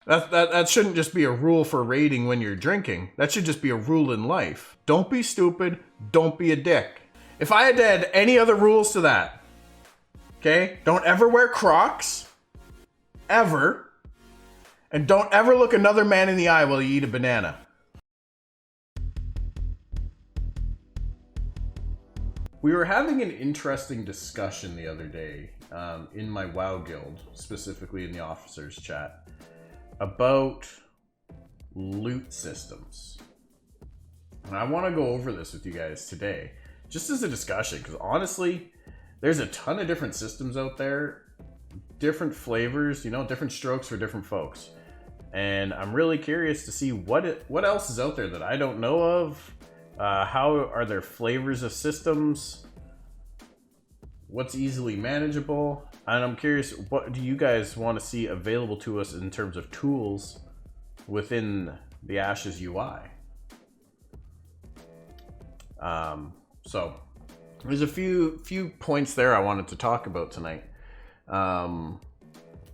That shouldn't just be a rule for raiding when you're drinking. That should just be a rule in life. Don't be stupid. Don't be a dick. If I had to add any other rules to that, okay? Don't ever wear Crocs. Ever. And don't ever look another man in the eye while you eat a banana. We were having an interesting discussion the other day in my WoW guild, specifically in the officers chat, about loot systems. And I want to go over this with you guys today, just as a discussion, because honestly, there's a ton of different systems out there, different flavors, you know, different strokes for different folks. And I'm really curious to see what else is out there that I don't know of. How are there flavors of systems? What's easily manageable? And I'm curious, what do you guys want to see available to us in terms of tools within the Ashes UI? So there's a few points there I wanted to talk about tonight.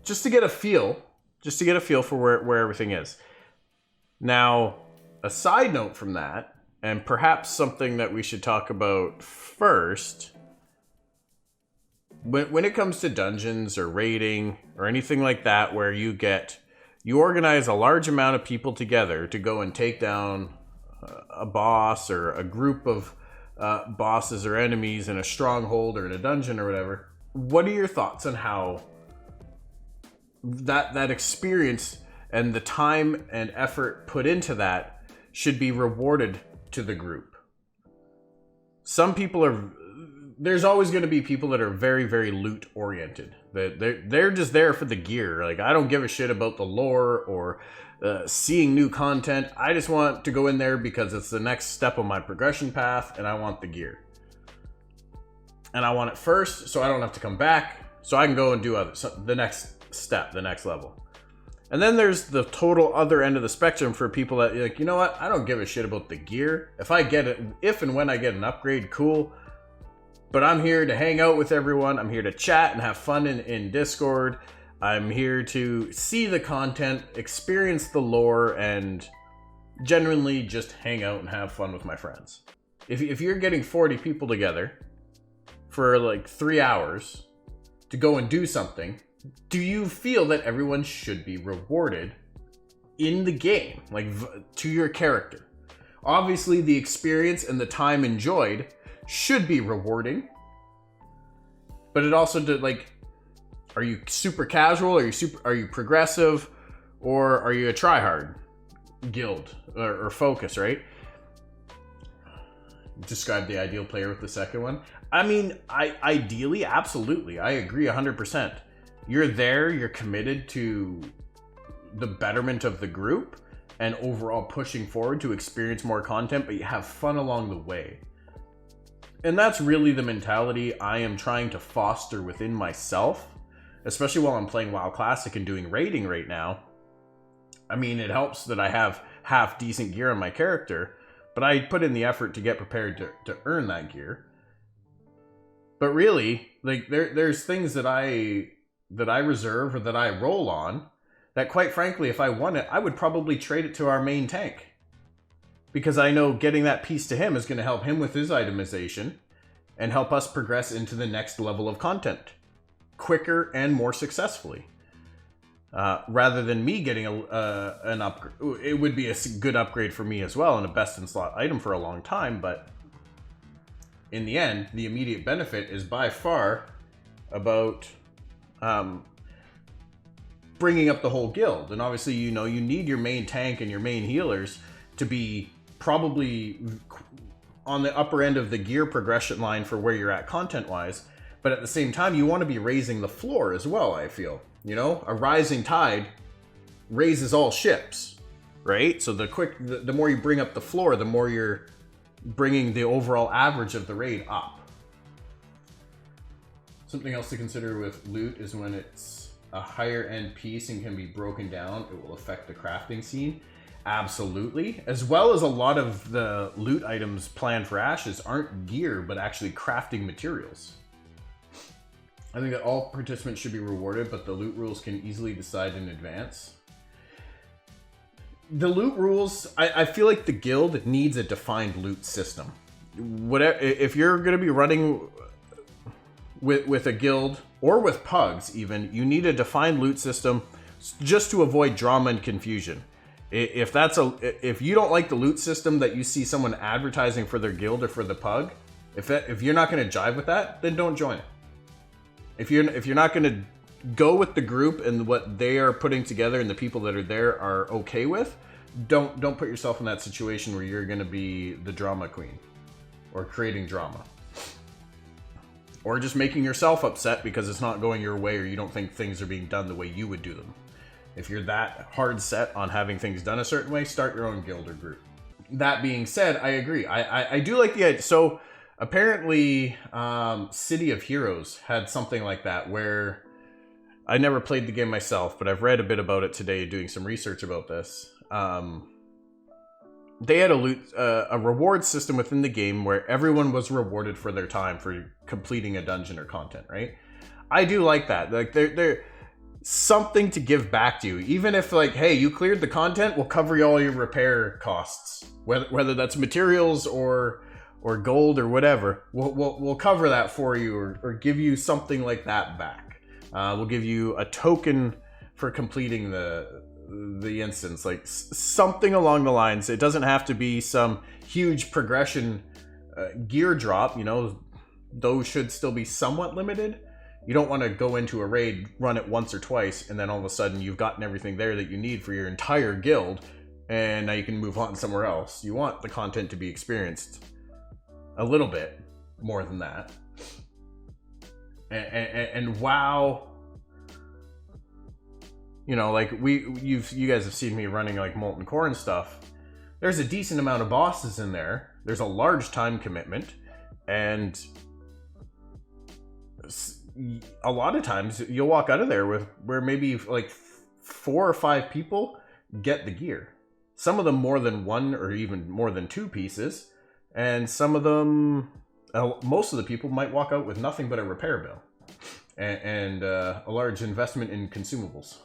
Just to get a feel for where everything is. Now, a side note from that, and perhaps something that we should talk about first, when it comes to dungeons or raiding or anything like that, where you organize a large amount of people together to go and take down a boss or a group of bosses or enemies in a stronghold or in a dungeon or whatever, what are your thoughts on how that experience and the time and effort put into that should be rewarded to the group? There's always going to be people that are very, very loot oriented. They're just there for the gear. Like, I don't give a shit about the lore or seeing new content. I just want to go in there because it's the next step on my progression path, and I want the gear. And I want it first, so I don't have to come back, so I can go and do the next step, the next level. And then there's the total other end of the spectrum for people that, like, you know what? I don't give a shit about the gear. If and when I get an upgrade, cool. But I'm here to hang out with everyone. I'm here to chat and have fun in Discord. I'm here to see the content, experience the lore, and genuinely just hang out and have fun with my friends. If you're getting 40 people together for like 3 hours to go and do something, do you feel that everyone should be rewarded in the game, like to your character? Obviously, the experience and the time enjoyed should be rewarding, but it also did, like, are you super casual? Are you progressive, or are you a tryhard guild or focus? Right? Describe the ideal player with the second one. I mean, ideally, absolutely, I agree 100%. You're there, you're committed to the betterment of the group and overall pushing forward to experience more content, but you have fun along the way. And that's really the mentality I am trying to foster within myself, especially while I'm playing WoW Classic and doing raiding right now. I mean, it helps that I have half decent gear on my character, but I put in the effort to get prepared to earn that gear. But really, like, there's things that I reserve or that I roll on that, quite frankly, if I won it, I would probably trade it to our main tank. Because I know getting that piece to him is going to help him with his itemization and help us progress into the next level of content quicker and more successfully. Rather than me getting an upgrade. It would be a good upgrade for me as well and a best in slot item for a long time, but in the end, the immediate benefit is by far about bringing up the whole guild. And obviously, you know, you need your main tank and your main healers to be probably on the upper end of the gear progression line for where you're at content-wise. But at the same time, you want to be raising the floor as well, I feel. You know, a rising tide raises all ships, right? So the more you bring up the floor, the more you're bringing the overall average of the raid up. Something else to consider with loot is when it's a higher end piece and can be broken down, it will affect the crafting scene. Absolutely. As well as a lot of the loot items planned for Ashes aren't gear, but actually crafting materials. I think that all participants should be rewarded, but the loot rules can easily decide in advance. The loot rules, I feel like the guild needs a defined loot system. Whatever, if you're going to be running with a guild or with pugs even, you need a defined loot system just to avoid drama and confusion. If you don't like the loot system that you see someone advertising for their guild or for the pug, if you're not going to jive with that, then don't join it. If you're not going to go with the group and what they are putting together and the people that are there are okay with, don't put yourself in that situation where you're going to be the drama queen or creating drama. Or just making yourself upset because it's not going your way or you don't think things are being done the way you would do them. If you're that hard set on having things done a certain way, start your own guild or group. That being said, I agree. I do like the idea. So apparently City of Heroes had something like that where I never played the game myself, but I've read a bit about it today doing some research about this. They had a reward system within the game where everyone was rewarded for their time for completing a dungeon or content, right? I do like that. Like they're something to give back to you. Even if like, hey, you cleared the content, we'll cover all your repair costs. Whether that's materials or gold or whatever, we'll cover that for you or give you something like that back. We'll give you a token for completing the instance, like something along the lines. It doesn't have to be some huge progression gear drop, you know, those should still be somewhat limited. You don't want to go into a raid, run it once or twice, and then all of a sudden you've gotten everything there that you need for your entire guild, and now you can move on somewhere else. You want the content to be experienced a little bit more than that. And WoW, you know, like you guys have seen me running like Molten Core and stuff. There's a decent amount of bosses in there. There's a large time commitment, and a lot of times you'll walk out of there with where maybe like 4 or 5 people get the gear. Some of them more than 1 or even more than 2 pieces, and some of them, most of the people might walk out with nothing but a repair bill and a large investment in consumables.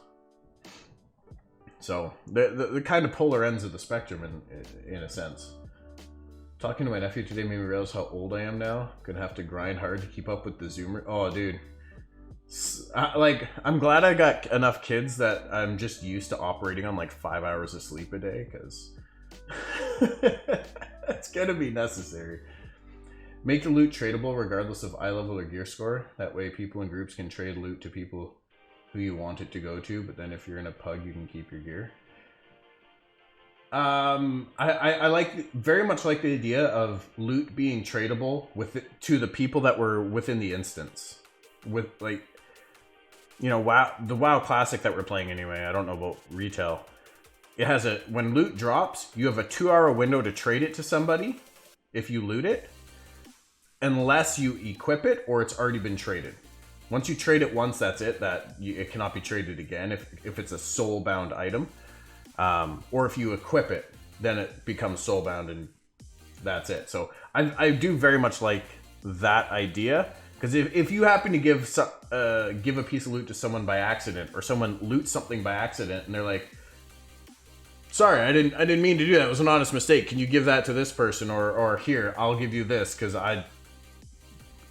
So the kind of polar ends of the spectrum in a sense. Talking to my nephew today made me realize how old I am now. Gonna have to grind hard to keep up with the Zoomer. Oh, dude. Like, I'm glad I got enough kids that I'm just used to operating on like 5 hours of sleep a day, because it's gonna be necessary. Make the loot tradable regardless of eye level or gear score. That way people in groups can trade loot to people who you want it to go to, but then if you're in a pug, you can keep your gear. I very much like the idea of loot being tradable to the people that were within the instance. With like, you know, the WoW Classic that we're playing anyway. I don't know about retail. It has when loot drops, you have a 2-hour window to trade it to somebody if you loot it, unless you equip it or it's already been traded. Once you trade it once, that's it. It cannot be traded again if it's a soul-bound item. Or if you equip it, then it becomes soulbound and that's it. So I do very much like that idea, because if you happen to give a piece of loot to someone by accident, or someone loots something by accident and they're like, sorry, I didn't mean to do that. It was an honest mistake. Can you give that to this person, or here, I'll give you this because I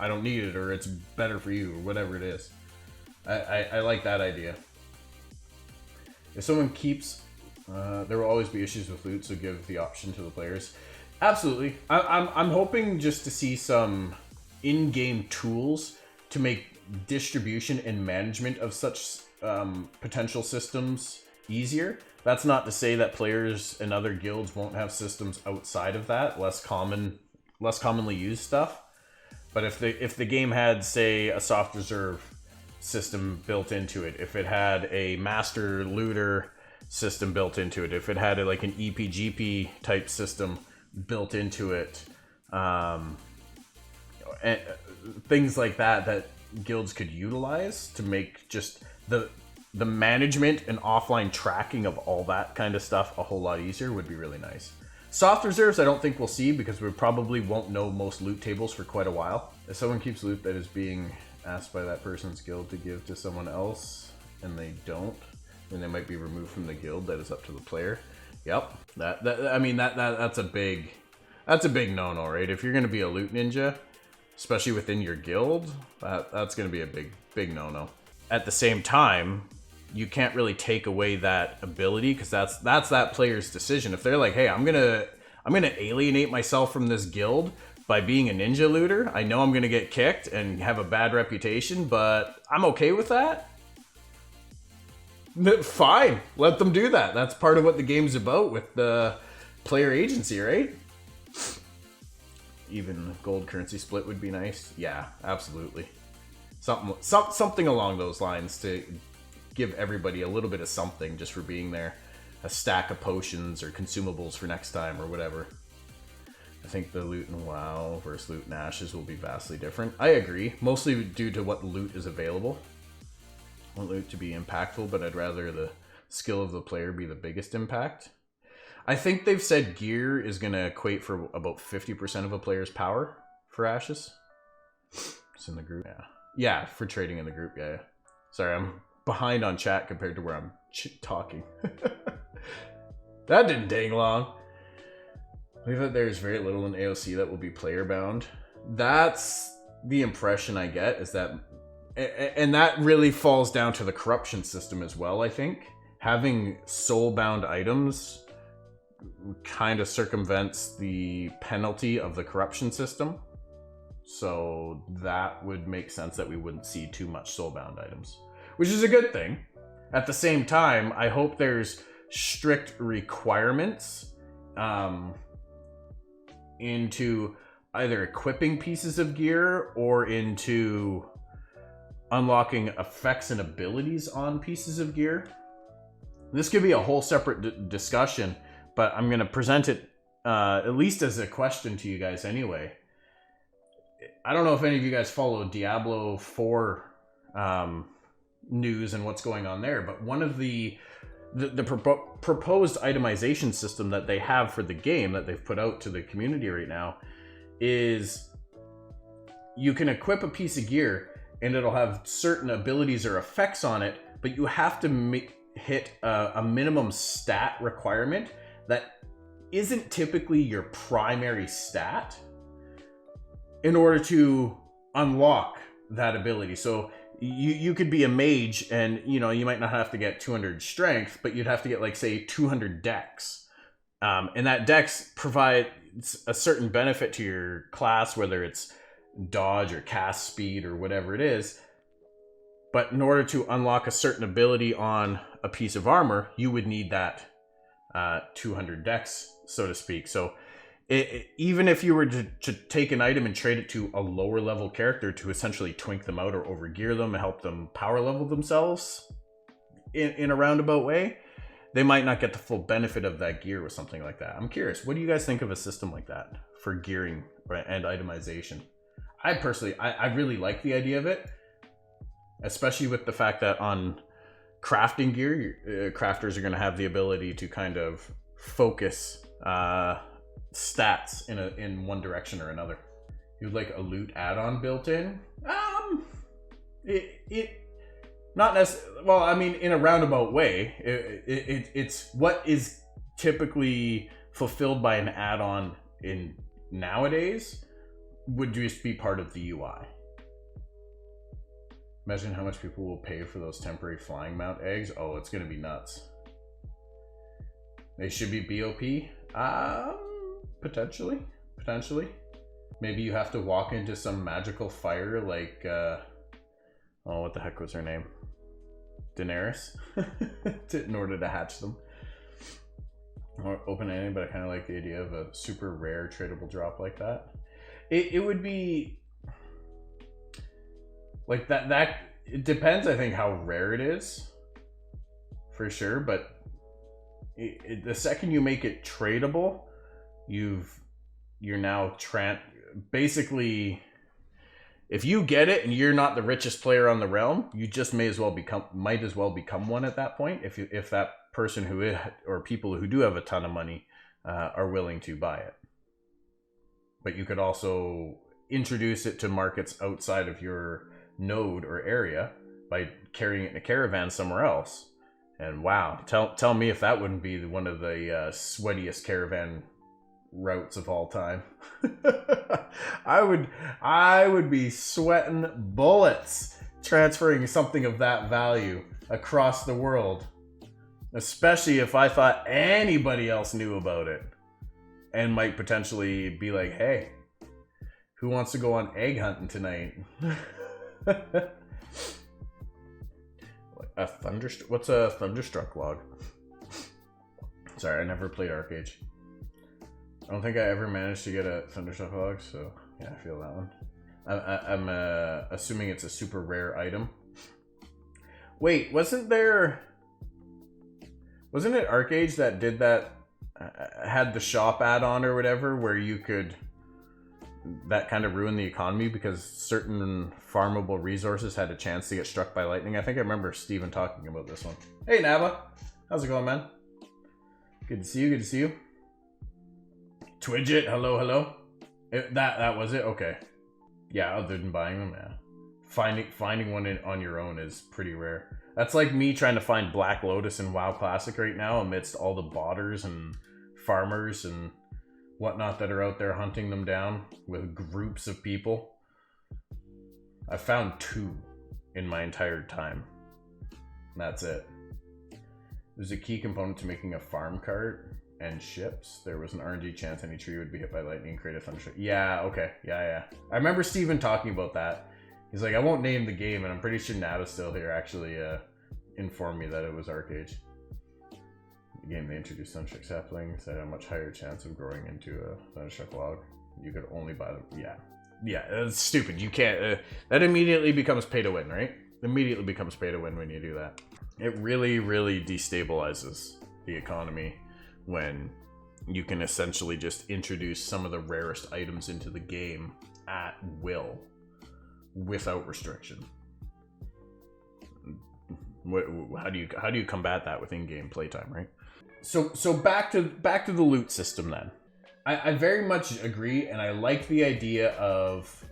don't need it, or it's better for you, or whatever it is. I like that idea. If someone keeps there will always be issues with loot, so give the option to the players. Absolutely. I'm hoping just to see some in-game tools to make distribution and management of such potential systems easier. That's not to say that players in other guilds won't have systems outside of that, less commonly used stuff. But if the game had, say, a soft reserve system built into it, if it had a master looter system built into it, if it had like an EPGP type system built into it, and things like that guilds could utilize to make just the management and offline tracking of all that kind of stuff a whole lot easier would be really nice. Soft reserves I don't think we'll see, because we probably won't know most loot tables for quite a while. If someone keeps loot that is being asked by that person's guild to give to someone else and they don't, then they might be removed from the guild. That is up to the player. Yep. I mean that's a big no-no, right? If you're gonna be a loot ninja, especially within your guild, that's gonna be a big no-no. At the same time, you can't really take away that ability because that's that player's decision. If they're like, hey, I'm gonna alienate myself from this guild by being a ninja looter, I know I'm gonna get kicked and have a bad reputation, but I'm okay with that. Fine, let them do that. That's part of what the game's about with the player agency, right? Even gold currency split would be nice. Yeah, absolutely. Something along those lines to give everybody a little bit of something just for being there. A stack of potions or consumables for next time or whatever. I think the loot in WoW versus loot in Ashes will be vastly different. I agree, mostly due to what loot is available. I want loot to be impactful, but I'd rather the skill of the player be the biggest impact. I think they've said gear is going to equate for about 50% of a player's power for Ashes. It's in the group. Yeah, for trading in the group. Yeah. Sorry, I'm behind on chat compared to where I'm talking. That didn't take long. I believe that there's very little in AOC that will be player bound. That's the impression I get, is that, and that really falls down to the corruption system as well, I think. Having soul-bound items kind of circumvents the penalty of the corruption system. So that would make sense that we wouldn't see too much soul-bound items, which is a good thing. At the same time, I hope there's strict requirements into either equipping pieces of gear or into unlocking effects and abilities on pieces of gear. This could be a whole separate discussion, but I'm going to present it at least as a question to you guys anyway. I don't know if any of you guys follow Diablo 4 news and what's going on there, but one of the proposed itemization system that they have for the game that they've put out to the community right now is you can equip a piece of gear and it'll have certain abilities or effects on it, but you have to hit a minimum stat requirement that isn't typically your primary stat in order to unlock that ability. So you could be a mage and you might not have to get 200 strength, but you'd have to get, like, say 200 dex, and that dex provides a certain benefit to your class, whether it's dodge or cast speed or whatever it is. But in order to unlock a certain ability on a piece of armor, you would need that 200 dex, so to speak. So even if you were to take an item and trade it to a lower level character to essentially twink them out or overgear them and help them power level themselves in a roundabout way, they might not get the full benefit of that gear with something like that. I'm curious, what do you guys think of a system like that for gearing and itemization? I personally, I really like the idea of it, especially with the fact that on crafting gear, crafters are going to have the ability to kind of focus stats in one direction or another. You'd like a loot add-on built in? It not necessarily. Well, I mean, in a roundabout way, it's what is typically fulfilled by an add-on in nowadays would just be part of the UI. Imagine how much people will pay for those temporary flying mount eggs. Oh, it's gonna be nuts. They should be BOP. Potentially. Maybe you have to walk into some magical fire like, oh, what the heck was her name? Daenerys, in order to hatch them. Or open-ended, but I kind of like the idea of a super rare tradable drop like that. It would be like that. It depends, I think, how rare it is, for sure. But the second you make it tradable, you're now basically, if you get it and you're not the richest player on the realm, you just might as well become one at that point. If that person or people who do have a ton of money are willing to buy it. But you could also introduce it to markets outside of your node or area by carrying it in a caravan somewhere else And wow, tell me if that wouldn't be one of the sweatiest caravan routes of all time. I would be sweating bullets transferring something of that value across the world, especially if I thought anybody else knew about it and might potentially be like, hey, who wants to go on egg hunting tonight? What's a thunderstruck log? Sorry, I never played Arcade. I don't think I ever managed to get a thunderstruck log, so yeah, I feel that one. I'm assuming it's a super rare item. Wait, wasn't it Arcade that did that? Had the shop add-on or whatever, where you could, that kind of ruined the economy because certain farmable resources had a chance to get struck by lightning. I think I remember Steven talking about this one. Hey Naba, how's it going, man? Good to see you, good to see you. Twidget, hello. That was it? Okay. Yeah, other than buying them, yeah. Finding one on your own is pretty rare. That's like me trying to find Black Lotus in WoW Classic right now amidst all the botters and farmers and whatnot that are out there hunting them down with groups of people. I found 2 in my entire time. That's it. There's a key component to making a farm cart and ships. There was an RNG chance any tree would be hit by lightning and create a thunderstorm. Yeah, okay. Yeah. I remember Steven talking about that. He's like, I won't name the game, and I'm pretty sure Nata's still here actually informed me that it was Arcade. The game they introduced Thunderstruck saplings had a much higher chance of growing into a Thunderstruck log. You could only buy them. Yeah, that's stupid. You can't. That immediately becomes pay to win, right? Immediately becomes pay to win when you do that. It really, really destabilizes the economy when you can essentially just introduce some of the rarest items into the game at will without restriction. How do you combat that with in-game playtime, right? So back to the loot system then. I very much agree, and I like the idea of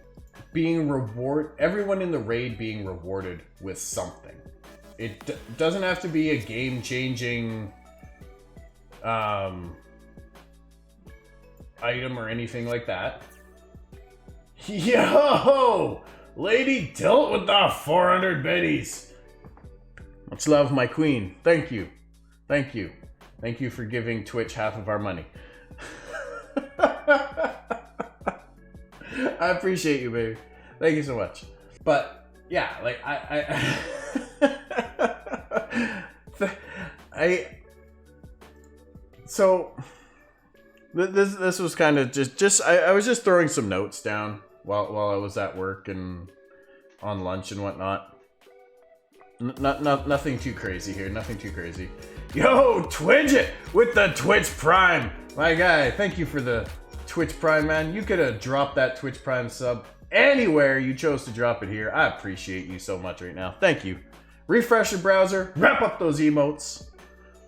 everyone in the raid being rewarded with something. It doesn't have to be a game-changing item or anything like that. Yo! Lady Tilt with the 400 biddies. Much love, my queen. Thank you. Thank you for giving Twitch half of our money. I appreciate you, baby. Thank you so much. But yeah, like so this was kind of just I was just throwing some notes down while I was at work and on lunch and whatnot. Nothing too crazy here. Nothing too crazy. Yo, Twidget with the Twitch Prime. My guy, thank you for the Twitch Prime, man. You could have dropped that Twitch Prime sub anywhere. You chose to drop it here. I appreciate you so much right now. Thank you. Refresh your browser. Wrap up those emotes.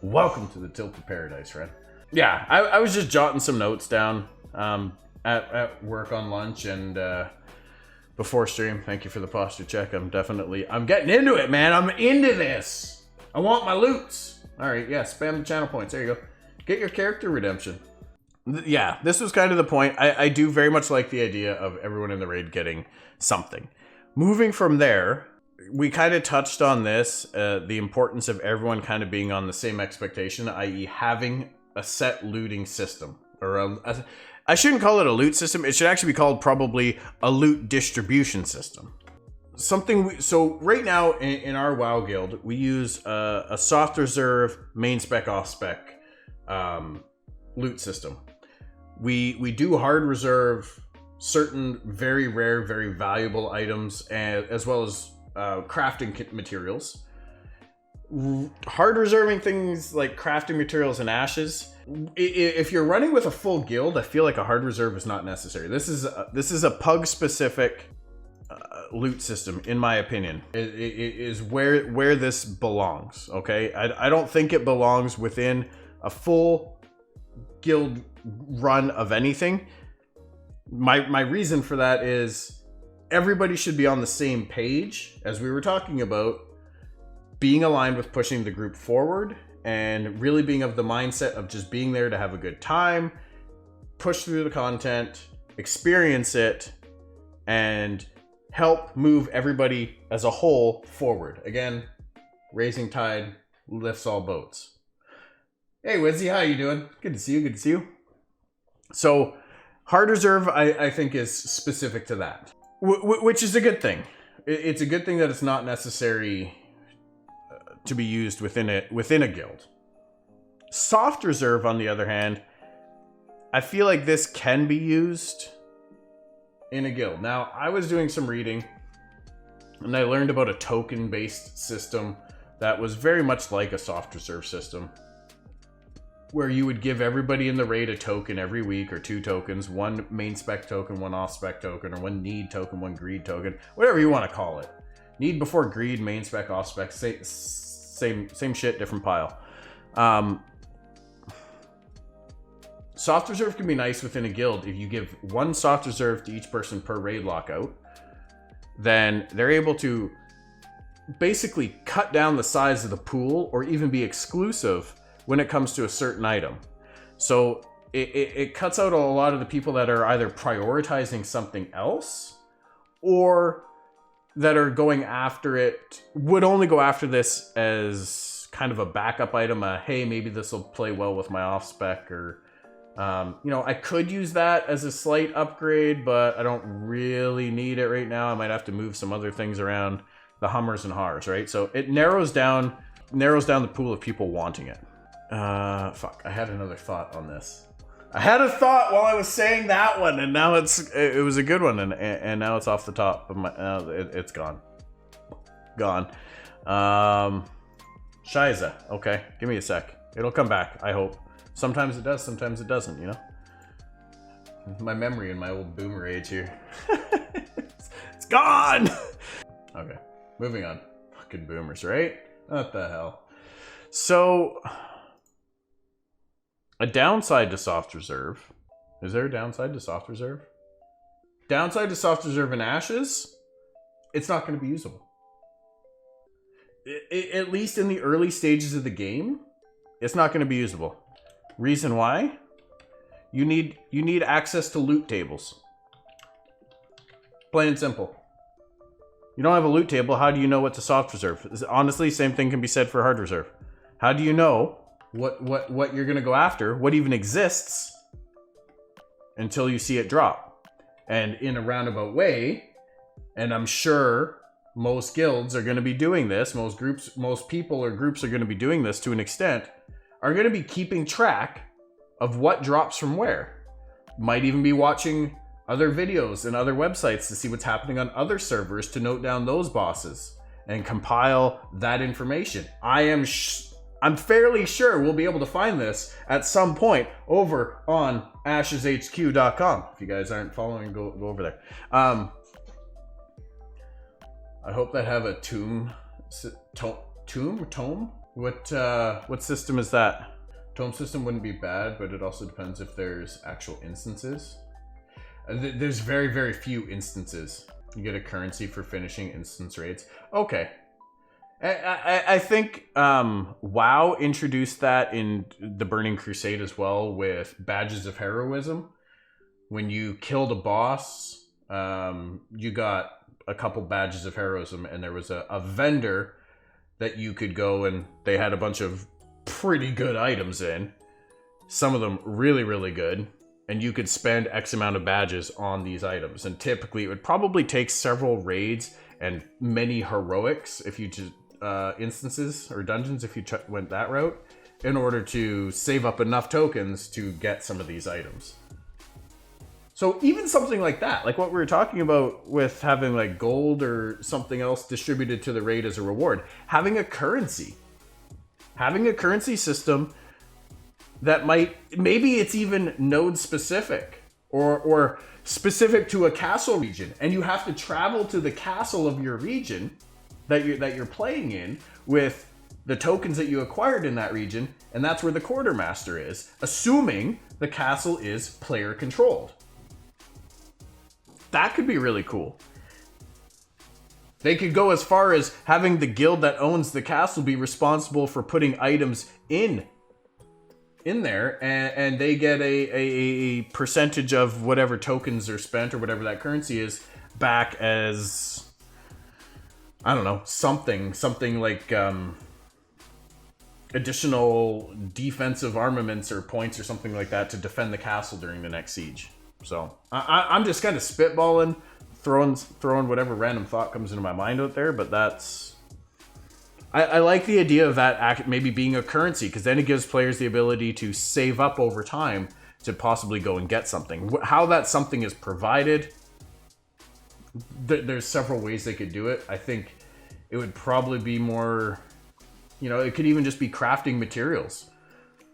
Welcome to the Tilted Paradise, friend. Yeah, I was just jotting some notes down at work on lunch and before stream. Thank you for the posture check. I'm getting into it, man. I'm into this. I want my loots. All right, yeah, spam the channel points. There you go. Get your character redemption. Yeah, this was kind of the point. I do very much like the idea of everyone in the raid getting something. Moving from there, we kind of touched on this, the importance of everyone kind of being on the same expectation, i.e. having a set looting system. I shouldn't call it a loot system. It should actually be called probably a loot distribution system. So right now in our WoW guild, we use a soft reserve, main spec, off spec loot system. We do hard reserve certain very rare, very valuable items, as well as crafting materials. Hard reserving things like crafting materials and ashes. If you're running with a full guild, I feel like a hard reserve is not necessary. This is a pug specific loot system, in my opinion. It is where this belongs. Okay, I don't think it belongs within a full guild run of anything. My reason for that is everybody should be on the same page, as we were talking about. being aligned with pushing the group forward and really being of the mindset of just being there to have a good time, push through the content, experience it, and help move everybody as a whole forward. Again, raising tide lifts all boats. Hey, Wizzy, how you doing? Good to see you, good to see you. So, hard reserve, I think, is specific to that, which is a good thing. It's a good thing that it's not necessary to be used within a guild. Soft reserve, on the other hand, I feel like this can be used in a guild. Now, I was doing some reading, and I learned about a token-based system that was very much like a soft reserve system, where you would give everybody in the raid a token every week, or 2 tokens, 1 main spec token, 1 off spec token, or 1 need token, 1 greed token, whatever you want to call it. Need before greed, main spec, off spec, same shit, different pile. Soft reserve can be nice within a guild. If you give 1 soft reserve to each person per raid lockout, then they're able to basically cut down the size of the pool, or even be exclusive when it comes to a certain item. So it cuts out a lot of the people that are either prioritizing something else, or that are going after it, would only go after this as kind of a backup item. Hey, maybe this will play well with my off spec, or I could use that as a slight upgrade, but I don't really need it right now. I might have to move some other things around, the hummers and hars, right? So it narrows down the pool of people wanting it. Fuck, I had another thought on this. I had a thought while I was saying that one, and now it was a good one, and now it's off the top of my, it's gone. Shiza, okay, give me a sec. It'll come back, I hope. Sometimes it does, sometimes it doesn't, you know? My memory in my old boomer age here. It's gone! Okay, moving on. Fucking boomers, right? What the hell? So, a downside to soft reserve. Is there a downside to soft reserve? Downside to soft reserve in Ashes? It's not going to be usable. At least in the early stages of the game, it's not going to be usable. Reason why? You need access to loot tables. Plain and simple. You don't have a loot table, how do you know what to soft reserve? Honestly, same thing can be said for hard reserve. How do you know what you're gonna go after, what even exists, until you see it drop? And in a roundabout way, and I'm sure most guilds are gonna be doing this, most people or groups are gonna be doing this to an extent, are gonna be keeping track of what drops from where. Might even be watching other videos and other websites to see what's happening on other servers, to note down those bosses and compile that information. I'm fairly sure we'll be able to find this at some point over on asheshq.com. If you guys aren't following, go over there. I hope that have a tome. What system is that? Tome system wouldn't be bad, but it also depends if there's actual instances. There's very, very few instances. You get a currency for finishing instance raids. Okay. I think WoW introduced that in the Burning Crusade as well, with badges of heroism. When you killed a boss, you got a couple badges of heroism, and there was a vendor that you could go, and they had a bunch of pretty good items in. Some of them really, really good. And you could spend X amount of badges on these items. And typically it would probably take several raids and many heroics, if you just instances or dungeons, if you went that route, in order to save up enough tokens to get some of these items. So even something like that, like what we were talking about with having like gold or something else distributed to the raid as a reward, having a currency system that maybe it's even node specific or specific to a castle region, and you have to travel to the castle of your region that you're playing in with the tokens that you acquired in that region, and that's where the quartermaster is, assuming the castle is player controlled. That could be really cool. They could go as far as having the guild that owns the castle be responsible for putting items in there, and they get a percentage of whatever tokens are spent or whatever that currency is back as, I don't know, something like additional defensive armaments or points or something like that to defend the castle during the next siege. So I'm just kind of spitballing, throwing whatever random thought comes into my mind out there, but that's... I like the idea of that maybe being a currency, because then it gives players the ability to save up over time to possibly go and get something. How that something is provided, there's several ways they could do it. I think it would probably be more, it could even just be crafting materials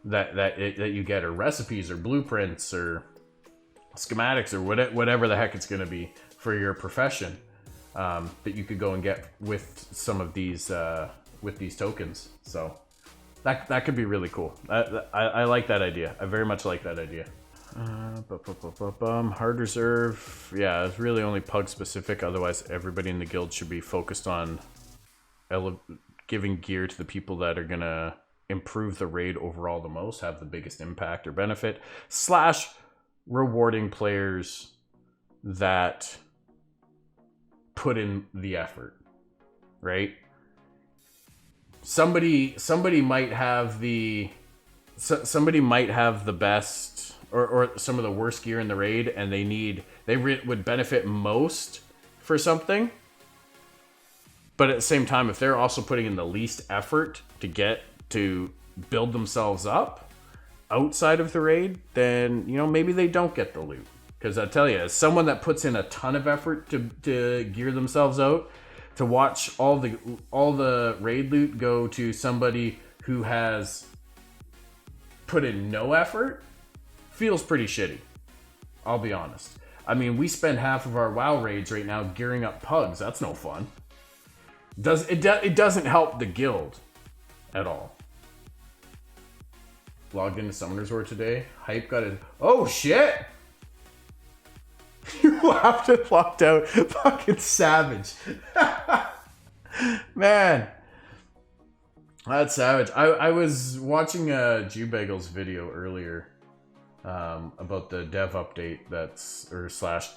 that you get, or recipes or blueprints or schematics or whatever the heck it's going to be for your profession, that you could go and get with some of these with these tokens. So that could be really cool. I like that idea. I very much like that idea. Hard reserve. Yeah, it's really only pug specific. Otherwise, everybody in the guild should be focused on giving gear to the people that are gonna improve the raid overall the most, have the biggest impact or benefit, / rewarding players that put in the effort, right? Somebody might have the best or some of the worst gear in the raid, and they would benefit most for something. But at the same time, if they're also putting in the least effort to build themselves up outside of the raid, then maybe they don't get the loot. Because I tell you, as someone that puts in a ton of effort to gear themselves out, to watch all the raid loot go to somebody who has put in no effort, feels pretty shitty. I'll be honest. I mean, we spend half of our WoW raids right now gearing up pugs. That's no fun. It doesn't help the guild at all. Logged into Summoner's War today. Hype got it. Oh shit! You laughed and locked out. Fucking savage. Man. That's savage. I was watching a Jew-Bagel's video earlier about the dev update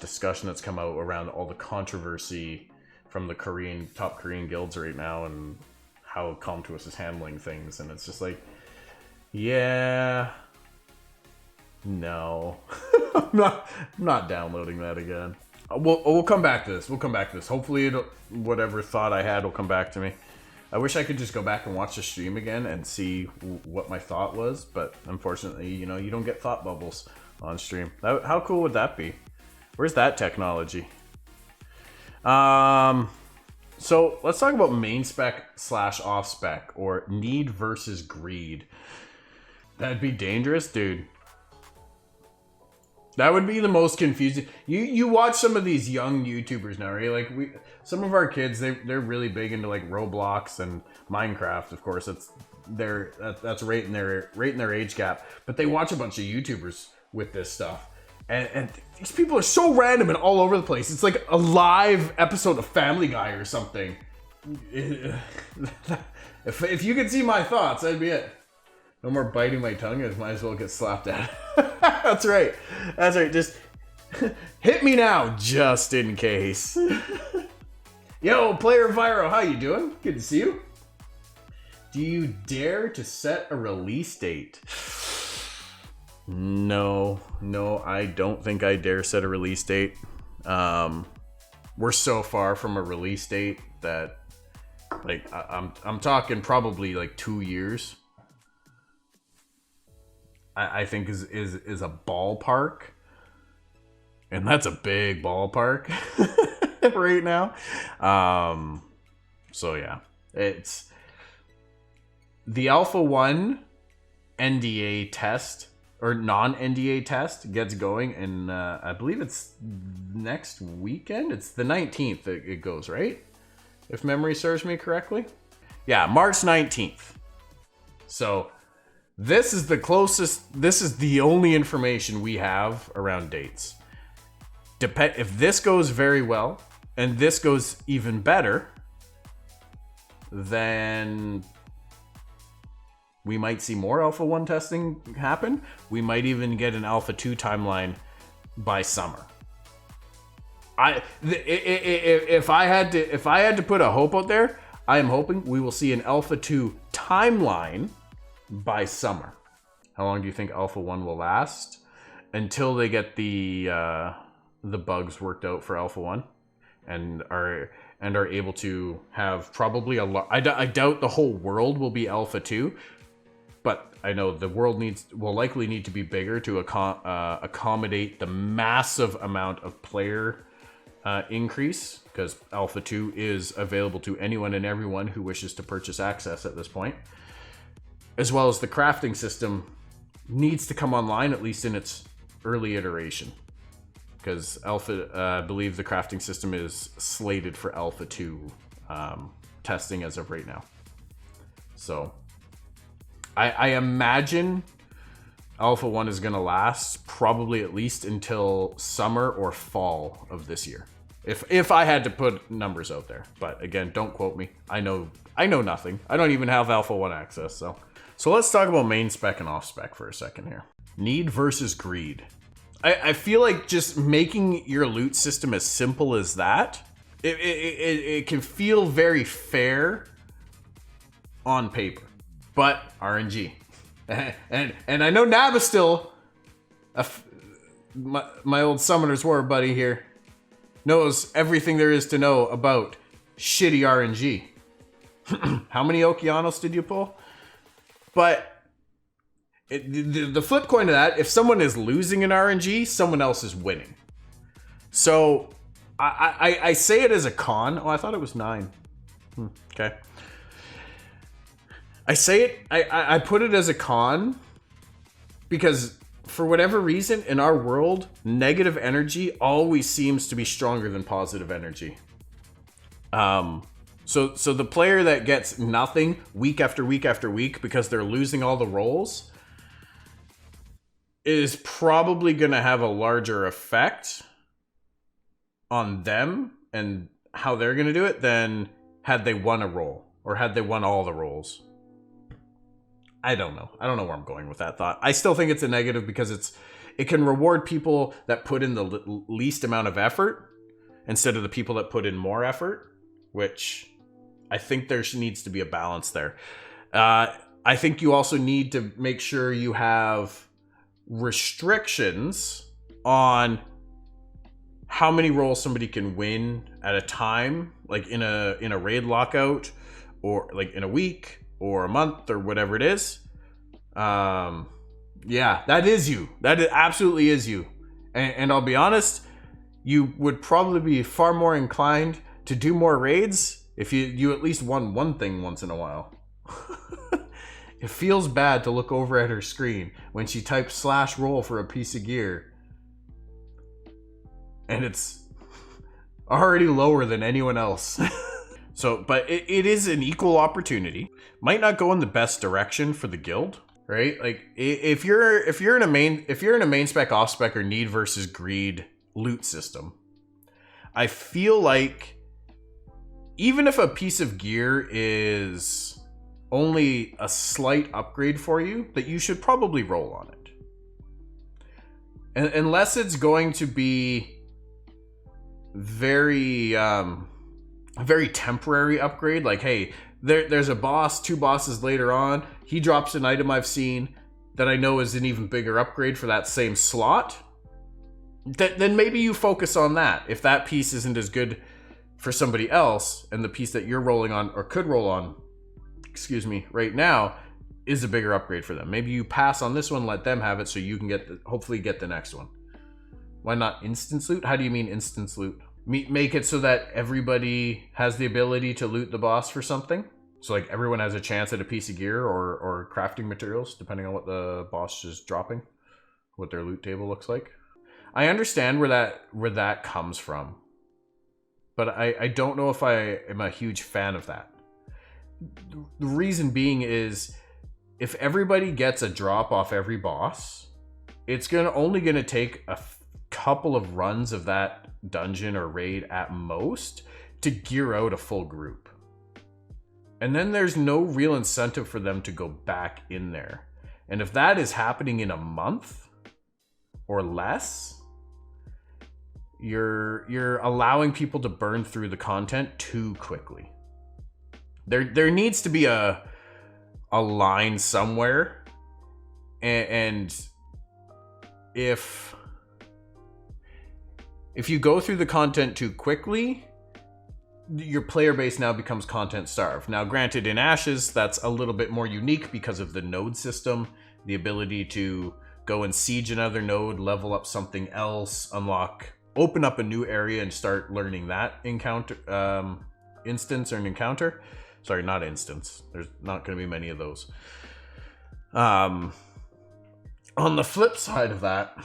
/ discussion that's come out around all the controversy from the top Korean guilds right now and how Comtuous is handling things. And it's just like, yeah... No, I'm not downloading that again. We'll come back to this. Hopefully, whatever thought I had will come back to me. I wish I could just go back and watch the stream again and see what my thought was, but unfortunately, you don't get thought bubbles on stream. How cool would that be? Where's that technology? So let's talk about main spec / off spec, or need versus greed. That'd be dangerous, dude. That would be the most confusing. You watch some of these young YouTubers now, right? Like some of our kids, they're really big into like Roblox and Minecraft. Of course, that's right in their age gap. But they watch a bunch of YouTubers with this stuff, and these people are so random and all over the place. It's like a live episode of Family Guy or something. If you could see my thoughts, that'd be it. No more biting my tongue. I might as well get slapped at. That's right. Just hit me now, just in case. Yo, Player Viro, how you doing? Good to see you. Do you dare to set a release date? No, I don't think I dare set a release date. We're so far from a release date that, like, I'm talking probably like 2 years. I think is a ballpark, and that's a big ballpark right now. So yeah, it's the Alpha 1 NDA test or non-NDA test gets going, and I believe it's next weekend. It's the 19th that it goes, right? If memory serves me correctly. Yeah, March 19th. So this is the closest, this is the only information we have around dates. If this goes very well, and this goes even better, then we might see more Alpha 1 testing happen. We might even get an Alpha 2 timeline by summer. If I had to put a hope out there, I am hoping we will see an Alpha 2 timeline by summer. How long do you think Alpha 1 will last? Until they get the bugs worked out for Alpha 1 and are able to have probably I doubt the whole world will be Alpha 2, but I know the world will likely need to be bigger to accommodate the massive amount of player increase, because Alpha 2 is available to anyone and everyone who wishes to purchase access at this point, as well as the crafting system needs to come online, at least in its early iteration, because I believe the crafting system is slated for Alpha 2 testing as of right now. So I imagine Alpha 1 is going to last probably at least until summer or fall of this year. If I had to put numbers out there. But again, don't quote me. I know nothing. I don't even have Alpha 1 access. So let's talk about main spec and off spec for a second here. Need versus greed. I feel like just making your loot system as simple as that, it can feel very fair on paper. But RNG. And I know Nabastil, my old Summoner's War buddy here, knows everything there is to know about shitty RNG. How many Okeanos did you pull? But the flip coin to that, if someone is losing an RNG, someone else is winning. So I say it as a con. Oh, I thought it was 9. Okay. I put it as a con because for whatever reason in our world, negative energy always seems to be stronger than positive energy. So the player that gets nothing week after week after week because they're losing all the rolls is probably going to have a larger effect on them and how they're going to do it than had they won a roll or had they won all the rolls. I don't know where I'm going with that thought. I still think it's a negative because it can reward people that put in the least amount of effort instead of the people that put in more effort, which I think there needs to be a balance there. I think you also need to make sure you have restrictions on how many rolls somebody can win at a time, like in a raid lockout or like in a week or a month or whatever it is. Yeah, that is you. That absolutely is you. And I'll be honest, you would probably be far more inclined to do more raids if you at least won one thing once in a while. It feels bad to look over at her screen when she types /roll for a piece of gear. And it's already lower than anyone else. So, but it is an equal opportunity. Might not go in the best direction for the guild, right? Like if you're in a main spec, off spec, or need versus greed loot system, I feel like even if a piece of gear is only a slight upgrade for you, that you should probably roll on it. And unless it's going to be very temporary upgrade, like, hey, there's a boss, 2 bosses later on, he drops an item I've seen that I know is an even bigger upgrade for that same slot, then maybe you focus on that. If that piece isn't as good for somebody else, and the piece that you're rolling on, or could roll on, right now, is a bigger upgrade for them. Maybe you pass on this one, let them have it, so you can hopefully get the next one. Why not instance loot? How do you mean instance loot? Make it so that everybody has the ability to loot the boss for something. So like everyone has a chance at a piece of gear or crafting materials, depending on what the boss is dropping, what their loot table looks like. I understand where that comes from, but I don't know if I am a huge fan of that. The reason being is if everybody gets a drop off every boss, it's only gonna take couple of runs of that dungeon or raid at most to gear out a full group. And then there's no real incentive for them to go back in there. And if that is happening in a month or less, you're allowing people to burn through the content too quickly. There needs to be a line somewhere, and if you go through the content too quickly, your player base now becomes content starved. Now, granted, in Ashes, that's a little bit more unique because of the node system, the ability to go and siege another node, level up something else, open up a new area and start learning that instance or an encounter. Sorry, not instance. There's not going to be many of those. On the flip side of that,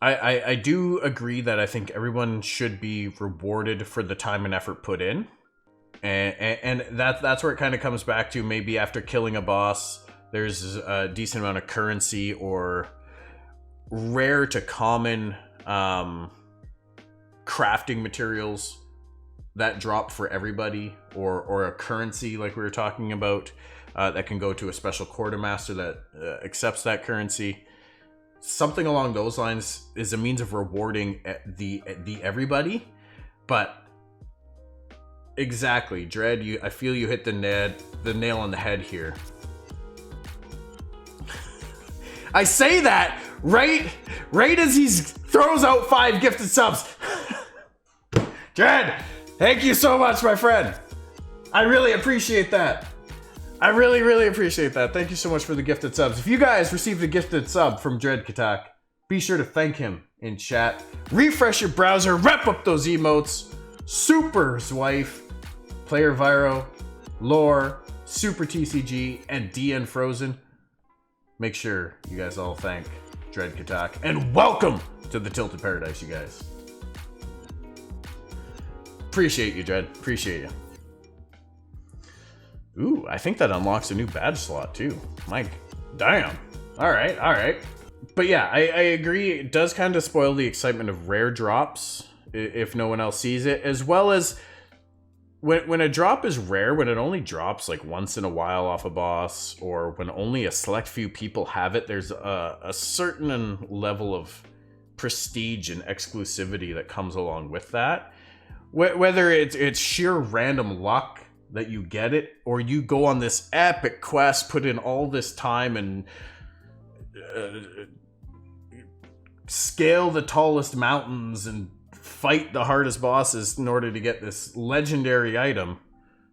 I do agree that I think everyone should be rewarded for the time and effort put in. And that's where it kind of comes back to, maybe after killing a boss, there's a decent amount of currency or rare to common crafting materials that drop for everybody, or a currency like we were talking about that can go to a special quartermaster that accepts that currency. Something along those lines is a means of rewarding the everybody. But exactly, Dread, I feel you hit the nail on the head here. I say that right as he throws out 5 gifted subs. Dread, thank you so much, my friend. I really appreciate that. I really, really appreciate that. Thank you so much for the gifted subs. If you guys received a gifted sub from Dread Katak, be sure to thank him in chat. Refresh your browser, rep up those emotes. Super's wife, Player Viro, Lore, Super TCG, and DN Frozen. Make sure you guys all thank Dread Katak. And welcome to the Tilted Paradise, you guys. Appreciate you, Dread. Appreciate you. Ooh, I think that unlocks a new badge slot too. Mike, damn. All right. But yeah, I agree. It does kind of spoil the excitement of rare drops if no one else sees it, as well as when a drop is rare, when it only drops like once in a while off a boss, or when only a select few people have it, there's a certain level of prestige and exclusivity that comes along with that. Whether it's sheer random luck that you get it, or you go on this epic quest, put in all this time and scale the tallest mountains and fight the hardest bosses in order to get this legendary item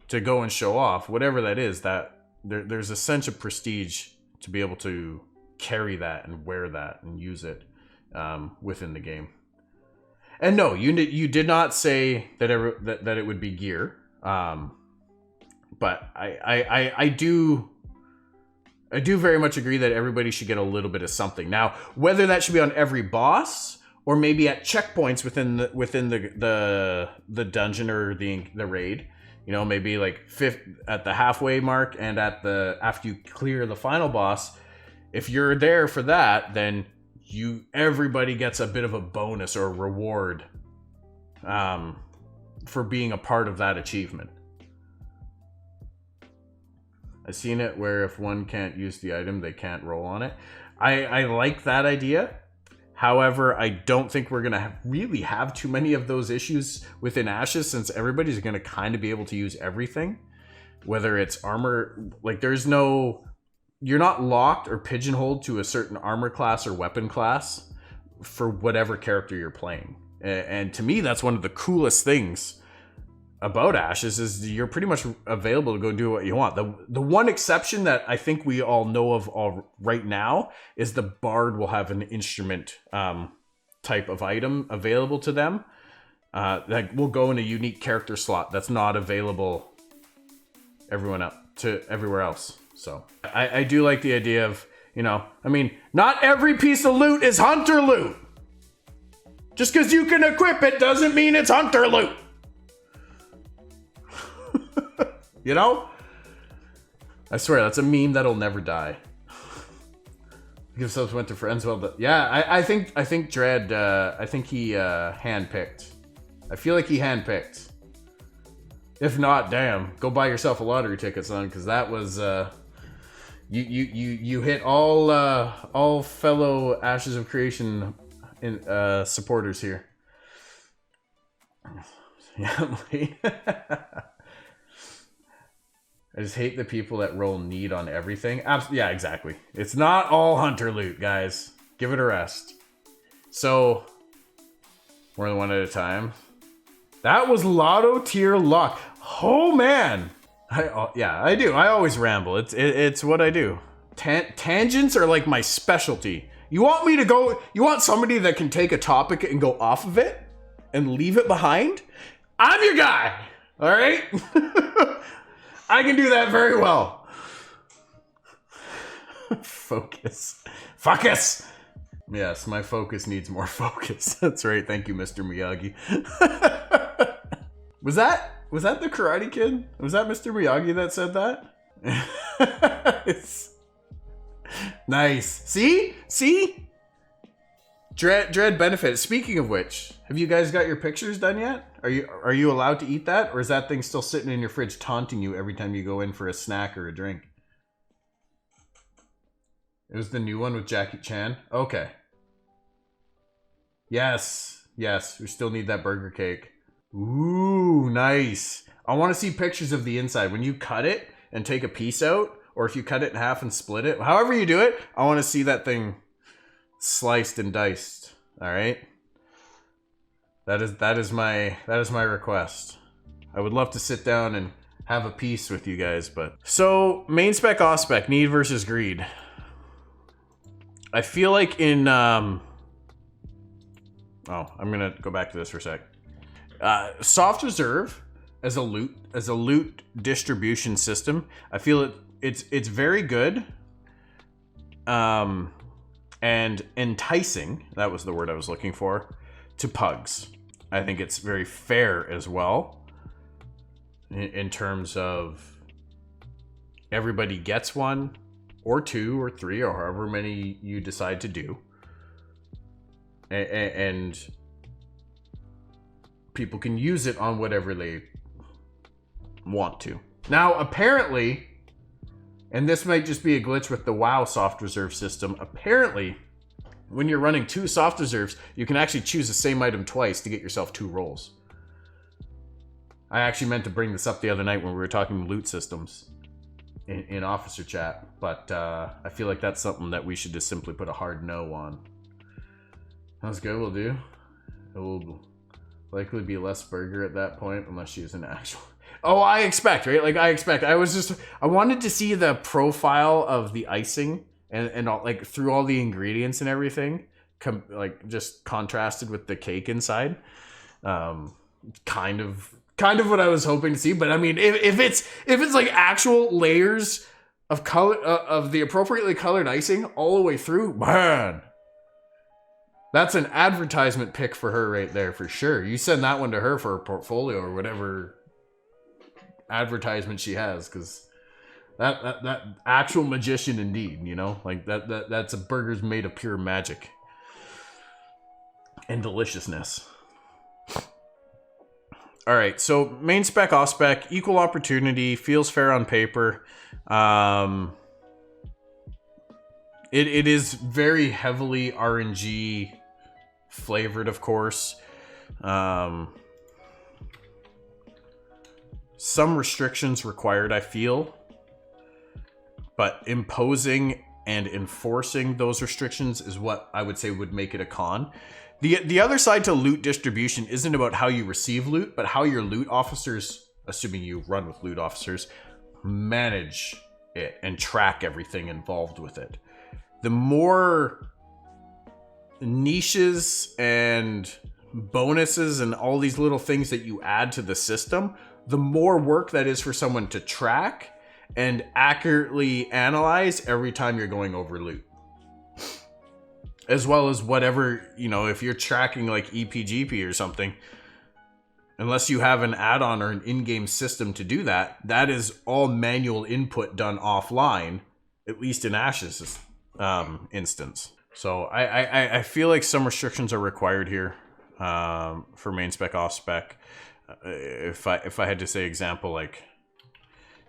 to go and show off, whatever that is, that there's a sense of prestige to be able to carry that and wear that and use it within the game. And no, you did not say that it would be gear. But I do very much agree that everybody should get a little bit of something. Now, whether that should be on every boss or maybe at checkpoints within the dungeon or the raid, you know, maybe like at the halfway mark and after you clear the final boss, if you're there for that, then everybody gets a bit of a bonus or a reward for being a part of that achievement. I've seen it where if one can't use the item, they can't roll on it. I like that idea. However, I don't think we're going to really have too many of those issues within Ashes, since everybody's going to kind of be able to use everything. Whether it's armor, like you're not locked or pigeonholed to a certain armor class or weapon class for whatever character you're playing. And to me, that's one of the coolest things about Ashes, is you're pretty much available to go do what you want. The one exception that I think we all know of right now is the Bard will have an instrument type of item available to them that will go in a unique character slot that's not available everywhere else. So I do like the idea of, not every piece of loot is hunter loot. Just because you can equip it doesn't mean it's hunter loot. I swear, that's a meme that'll never die. Give subs went to friends. Well, yeah, I think Dread. I think he handpicked. I feel like he handpicked. If not, damn, go buy yourself a lottery ticket, son, because that was you hit all fellow Ashes of Creation supporters here. Yeah, I just hate the people that roll need on everything. Yeah, exactly. It's not all hunter loot, guys. Give it a rest. So, more than one at a time. That was lotto tier luck. Oh man. Yeah, I do. I always ramble. It's what I do. Tangents are like my specialty. You want me to go? You want somebody that can take a topic and go off of it and leave it behind? I'm your guy. All right. I can do that very well. Focus. Focus! Yes, my focus needs more focus. That's right. Thank you, Mr. Miyagi. Was that the Karate Kid? Was that Mr. Miyagi that said that? Nice. See? Dread benefit. Speaking of which, have you guys got your pictures done yet? Are you allowed to eat that, or is that thing still sitting in your fridge taunting you every time you go in for a snack or a drink? It was the new one with Jackie Chan. Okay. Yes. We still need that burger cake. Ooh, nice. I want to see pictures of the inside. When you cut it and take a piece out, or if you cut it in half and split it, however you do it, I want to see that thing sliced and diced. All right. That is my request. I would love to sit down and have a piece with you guys, but so main spec off spec, need versus greed. I feel like in I'm gonna go back to this for a sec. Soft reserve as a loot distribution system, I feel it's very good. And enticing, that was the word I was looking for, to pugs. I think it's very fair as well in terms of everybody gets one or two or three or however many you decide to do. And people can use it on whatever they want to. Now, apparently, and this might just be a glitch with the WoW soft reserve system, apparently, when you're running 2 soft reserves, you can actually choose the same item twice to get yourself 2 rolls. I actually meant to bring this up the other night when we were talking loot systems in officer chat, but I feel like that's something that we should just simply put a hard no on. Sounds good, we'll do. It will likely be less burger at that point unless she's an actual... Oh, I expect, right? Like, I wanted to see the profile of the icing and all, like, through all the ingredients and everything, like, just contrasted with the cake inside. Kind of what I was hoping to see, but I mean, if it's like actual layers of color, of the appropriately colored icing all the way through, man, that's an advertisement pick for her right there for sure. You send that one to her for a portfolio or whatever advertisement she has, because that actual magician indeed, you know, like that's a burger's made of pure magic and deliciousness. All right, so main spec, off spec, equal opportunity, feels fair on paper. It is very heavily RNG flavored, of course. Some restrictions required, I feel, but imposing and enforcing those restrictions is what I would say would make it a con. The other side to loot distribution isn't about how you receive loot, but how your loot officers, assuming you run with loot officers, manage it and track everything involved with it. The more niches and bonuses and all these little things that you add to the system, the more work that is for someone to track and accurately analyze every time you're going over loot. As well as whatever, you know, if you're tracking like EPGP or something, unless you have an add-on or an in-game system to do that, that is all manual input done offline, at least in Ashes. instance. So I feel like some restrictions are required here for main spec, off spec. If I had to say example, like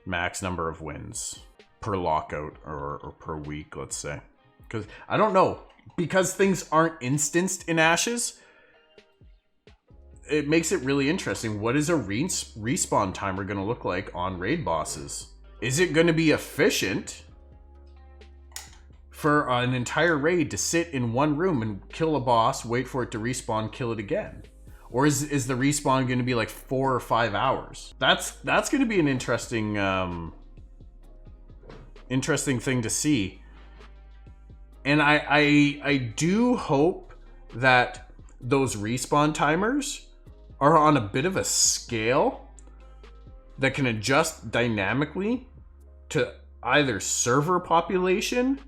max number of wins per lockout or per week, let's say. Because I don't know. Because things aren't instanced in Ashes, it makes it really interesting. What is a respawn timer going to look like on raid bosses? Is it going to be efficient for an entire raid to sit in one room and kill a boss, wait for it to respawn, kill it again? Or is the respawn going to be like 4 or 5 hours? That's going to be an interesting thing to see. And I do hope that those respawn timers are on a bit of a scale that can adjust dynamically to either server population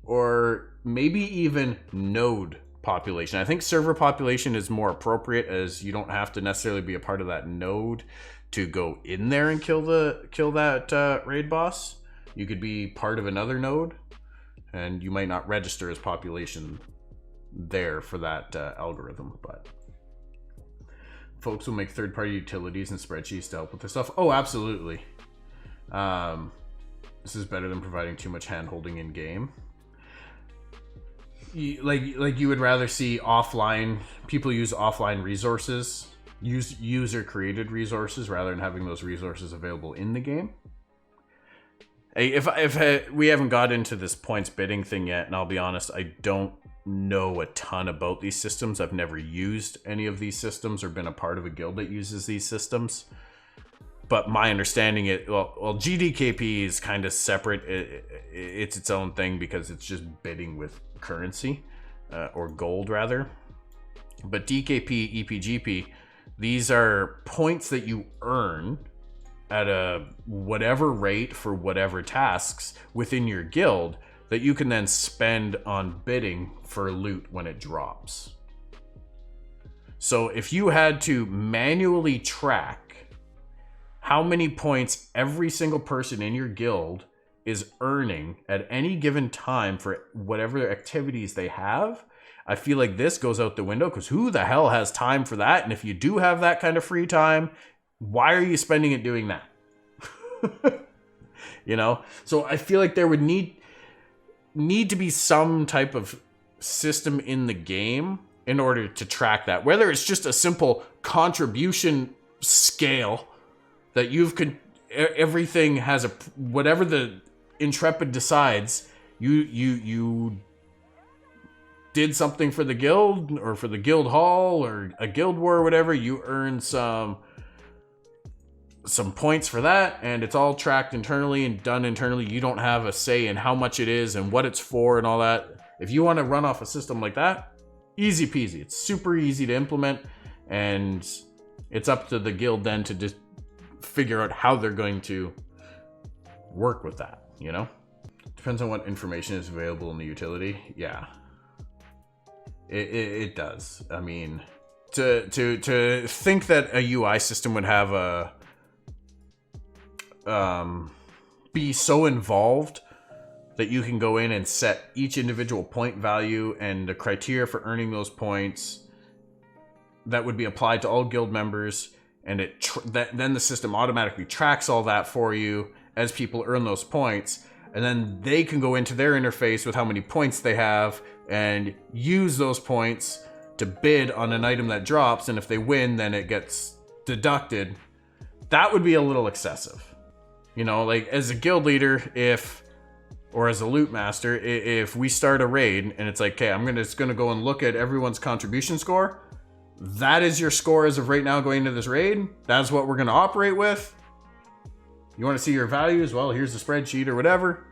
or maybe even node population. I think server population is more appropriate, as you don't have to necessarily be a part of that node to go in there and kill that raid boss. You could be part of another node, and you might not register as population there for that algorithm. But folks will make third-party utilities and spreadsheets to help with this stuff. Oh, absolutely. This is better than providing too much hand-holding in game. Like you would rather see offline, people use offline resources, use user-created resources rather than having those resources available in the game. If we haven't got into this points bidding thing yet, and I'll be honest, I don't know a ton about these systems. I've never used any of these systems or been a part of a guild that uses these systems. But my understanding GDKP is kind of separate. It's its own thing because it's just bidding with currency, or gold rather. But DKP, EPGP, these are points that you earn at a whatever rate for whatever tasks within your guild that you can then spend on bidding for loot when it drops. So if you had to manually track how many points every single person in your guild is earning at any given time for whatever activities they have, I feel like this goes out the window, because who the hell has time for that? And if you do have that kind of free time, why are you spending it doing that? You know? So I feel like there would need to be some type of system in the game in order to track that. Whether it's just a simple contribution scale that everything has whatever the Intrepid decides, you did something for the guild or for the guild hall or a guild war or whatever, you earn some points for that, and it's all tracked internally and done internally. You don't have a say in how much it is and what it's for and all that. If you want to run off a system like that, easy peasy. It's super easy to implement, and it's up to the guild then to just figure out how they're going to work with that, you know? Depends on what information is available in the utility. Yeah. It does. I mean, to think that a UI system would have a be so involved that you can go in and set each individual point value and the criteria for earning those points that would be applied to all guild members, and then the system automatically tracks all that for you as people earn those points, and then they can go into their interface with how many points they have and use those points to bid on an item that drops, and if they win, then it gets deducted. That would be a little excessive. You know, like as a guild leader, or as a loot master, if we start a raid and it's like, okay, I'm just gonna go and look at everyone's contribution score. That is your score as of right now going into this raid. That's what we're gonna operate with. You want to see your values? Well, here's the spreadsheet or whatever.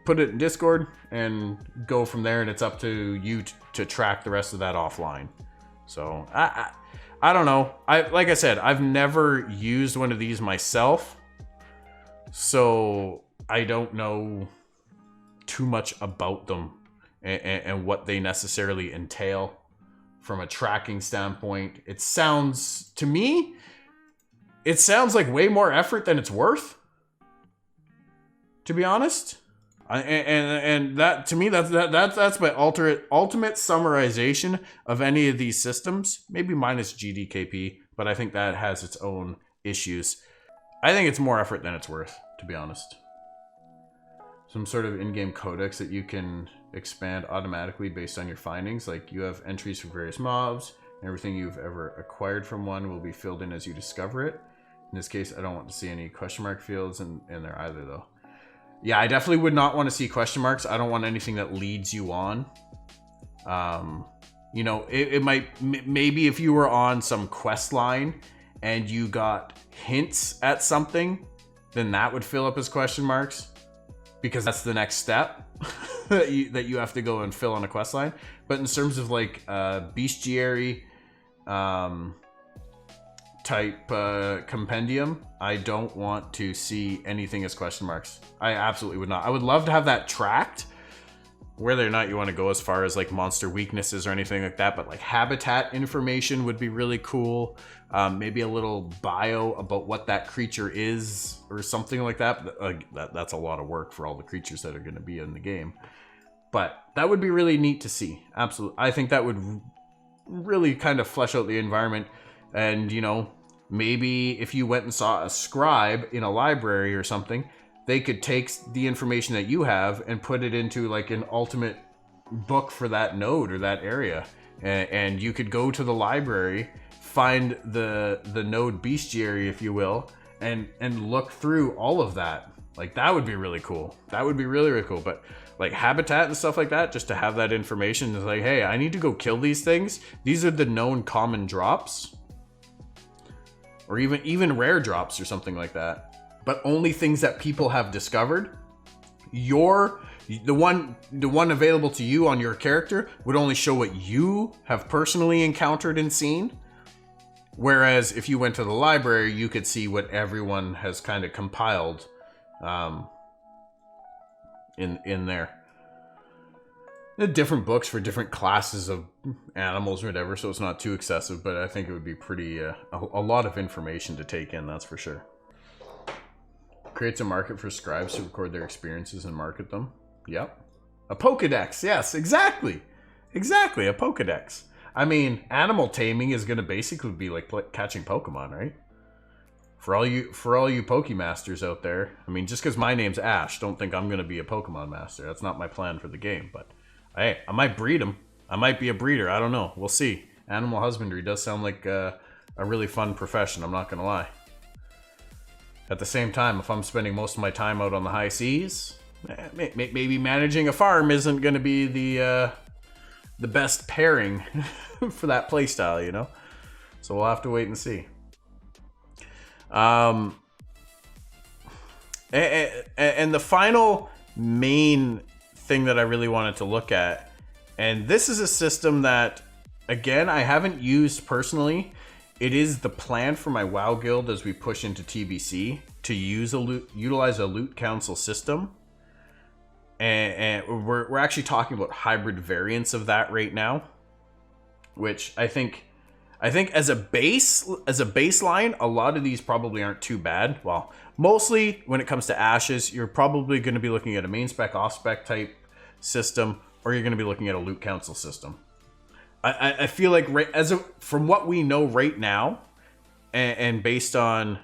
Put it in Discord and go from there, and it's up to you to track the rest of that offline. So I don't know. Like I said, I've never used one of these myself, so I don't know too much about them and what they necessarily entail from a tracking standpoint. It sounds, to me, like way more effort than it's worth, to be honest. And that, to me, that's my ultimate summarization of any of these systems. Maybe minus GDKP, but I think that has its own issues. I think it's more effort than it's worth, to be honest. Some sort of in-game codex that you can expand automatically based on your findings. Like, you have entries for various mobs, and everything you've ever acquired from one will be filled in as you discover it. In this case, I don't want to see any question mark fields in there either, though. Yeah, I definitely would not want to see question marks. I don't want anything that leads you on. You know, it might, maybe if you were on some quest line and you got hints at something, then that would fill up as question marks, because that's the next step that you have to go and fill on a quest line. But in terms of like bestiary type compendium, I don't want to see anything as question marks. I absolutely would not. I would love to have that tracked, whether or not you want to go as far as like monster weaknesses or anything like that, but like habitat information would be really cool. Maybe a little bio about what that creature is or something like that. That's a lot of work for all the creatures that are going to be in the game, but that would be really neat to see. Absolutely. I think that would really kind of flesh out the environment. And, you know, maybe if you went and saw a scribe in a library or something, they could take the information that you have and put it into like an ultimate book for that node or that area. And you could go to the library, find the node bestiary, if you will, and look through all of that. Like, that would be really cool. That would be really, really cool. But like habitat and stuff like that, just to have that information is like, hey, I need to go kill these things. These are the known common drops. Or even rare drops or something like that. But only things that people have discovered. The one available to you on your character would only show what you have personally encountered and seen. Whereas if you went to the library, you could see what everyone has kind of compiled in there. Different books for different classes of animals or whatever, so it's not too excessive, but I think it would be pretty a lot of information to take in, that's for sure. Creates a market for scribes to record their experiences and market them. Yep. A Pokedex, yes, exactly, a Pokedex. I mean, animal taming is going to basically be like catching Pokemon, right? For all you Pokemasters out there, I mean, just because my name's Ash, don't think I'm going to be a Pokemon master. That's not my plan for the game, but hey, I might breed them. I might be a breeder. I don't know. We'll see. Animal husbandry does sound like a really fun profession. I'm not going to lie. At the same time, if I'm spending most of my time out on the high seas, maybe managing a farm isn't going to be the best pairing for that playstyle, you know? So we'll have to wait and see. And the final main thing that I really wanted to look at, and this is a system that, again, I haven't used personally. It is the plan for my WoW guild as we push into TBC to utilize a loot council system, and we're actually talking about hybrid variants of that right now, which I think as a baseline, a lot of these probably aren't too bad. Well, mostly when it comes to ashes, you're probably going to be looking at a main spec, off spec type system, or you're going to be looking at a loot council system. I feel like from what we know right now, and based on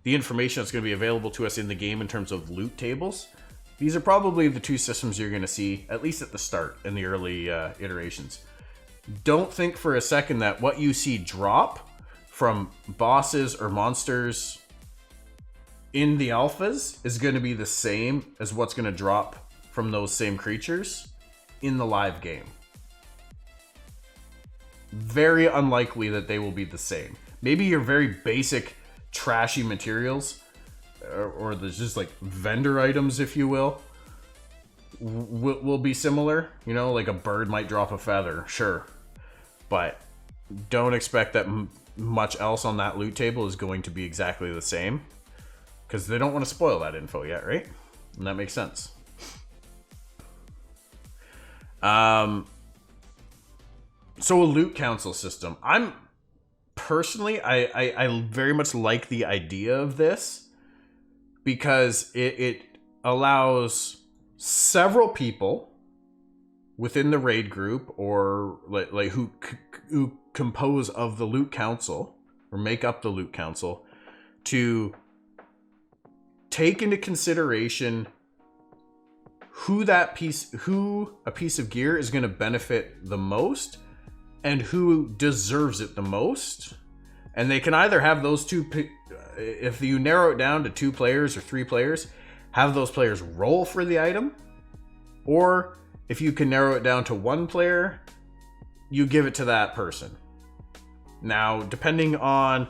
the information that's going to be available to us in the game in terms of loot tables, these are probably the two systems you're going to see, at least at the start in the early iterations. Don't think for a second that what you see drop from bosses or monsters in the alphas is going to be the same as what's going to drop from those same creatures in the live game. Very unlikely that they will be the same. Maybe your very basic trashy materials or there's just like vendor items, if you will be similar. You know, like a bird might drop a feather, sure. But don't expect that much else on that loot table is going to be exactly the same, because they don't want to spoil that info yet, right? And that makes sense. So a loot council system. I'm personally, I very much like the idea of this, because it allows several people within the raid group or like who compose of the loot council or make up the loot council to take into consideration who a piece of gear is going to benefit the most and who deserves it the most. And they can either have those two, if you narrow it down to 2 players or 3 players, have those players roll for the item. Or if you can narrow it down to 1 player, you give it to that person. Now, depending on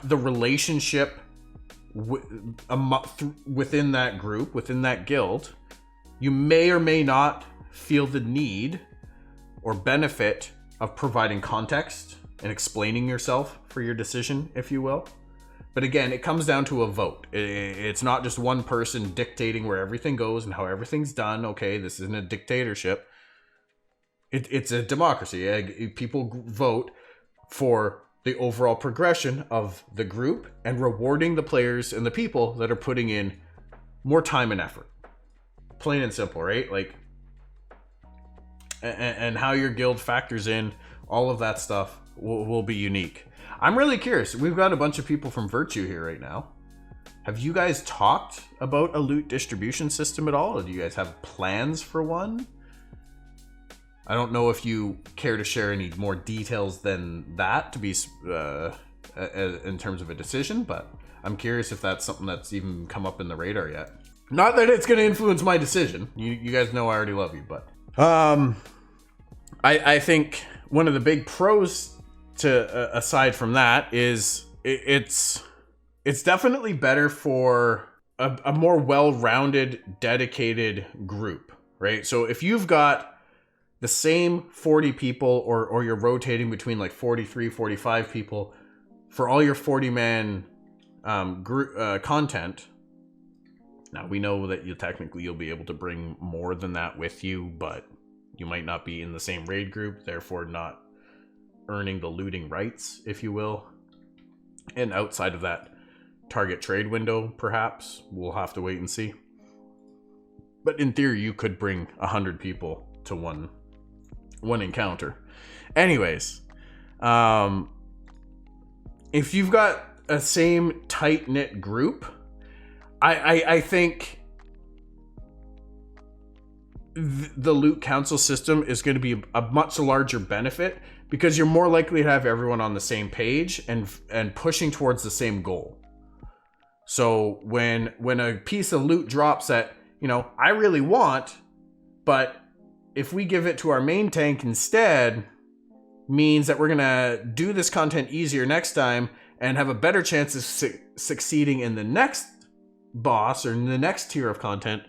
the relationship within that group, within that guild, you may or may not feel the need or benefit of providing context and explaining yourself for your decision, if you will. But again, it comes down to a vote. It's not just one person dictating where everything goes and how everything's done. Okay, this isn't a dictatorship. It's a democracy. People vote for the overall progression of the group and rewarding the players and the people that are putting in more time and effort. Plain and simple, right? Like, and how your guild factors in all of that stuff will be unique. I'm really curious. We've got a bunch of people from Virtue here right now. Have you guys talked about a loot distribution system at all? Or do you guys have plans for one? I don't know if you care to share any more details than that to be in terms of a decision, but I'm curious if that's something that's even come up in the radar yet. Not that it's going to influence my decision. You guys know I already love you, but I think one of the big pros to aside from that is it's definitely better for a more well-rounded, dedicated group, right? So if you've got the same 40 people or you're rotating between like 43, 45 people for all your 40-man group content. Now, we know that you'll be able to bring more than that with you, but you might not be in the same raid group, therefore not earning the looting rights, if you will. And outside of that target trade window, perhaps, we'll have to wait and see. But in theory, you could bring 100 people to one encounter. Anyways, if you've got a same tight-knit group, I think the loot council system is going to be a much larger benefit because you're more likely to have everyone on the same page and pushing towards the same goal. So when a piece of loot drops that, I really want, but if we give it to our main tank instead, means that we're going to do this content easier next time and have a better chance of succeeding in the next boss or in the next tier of content,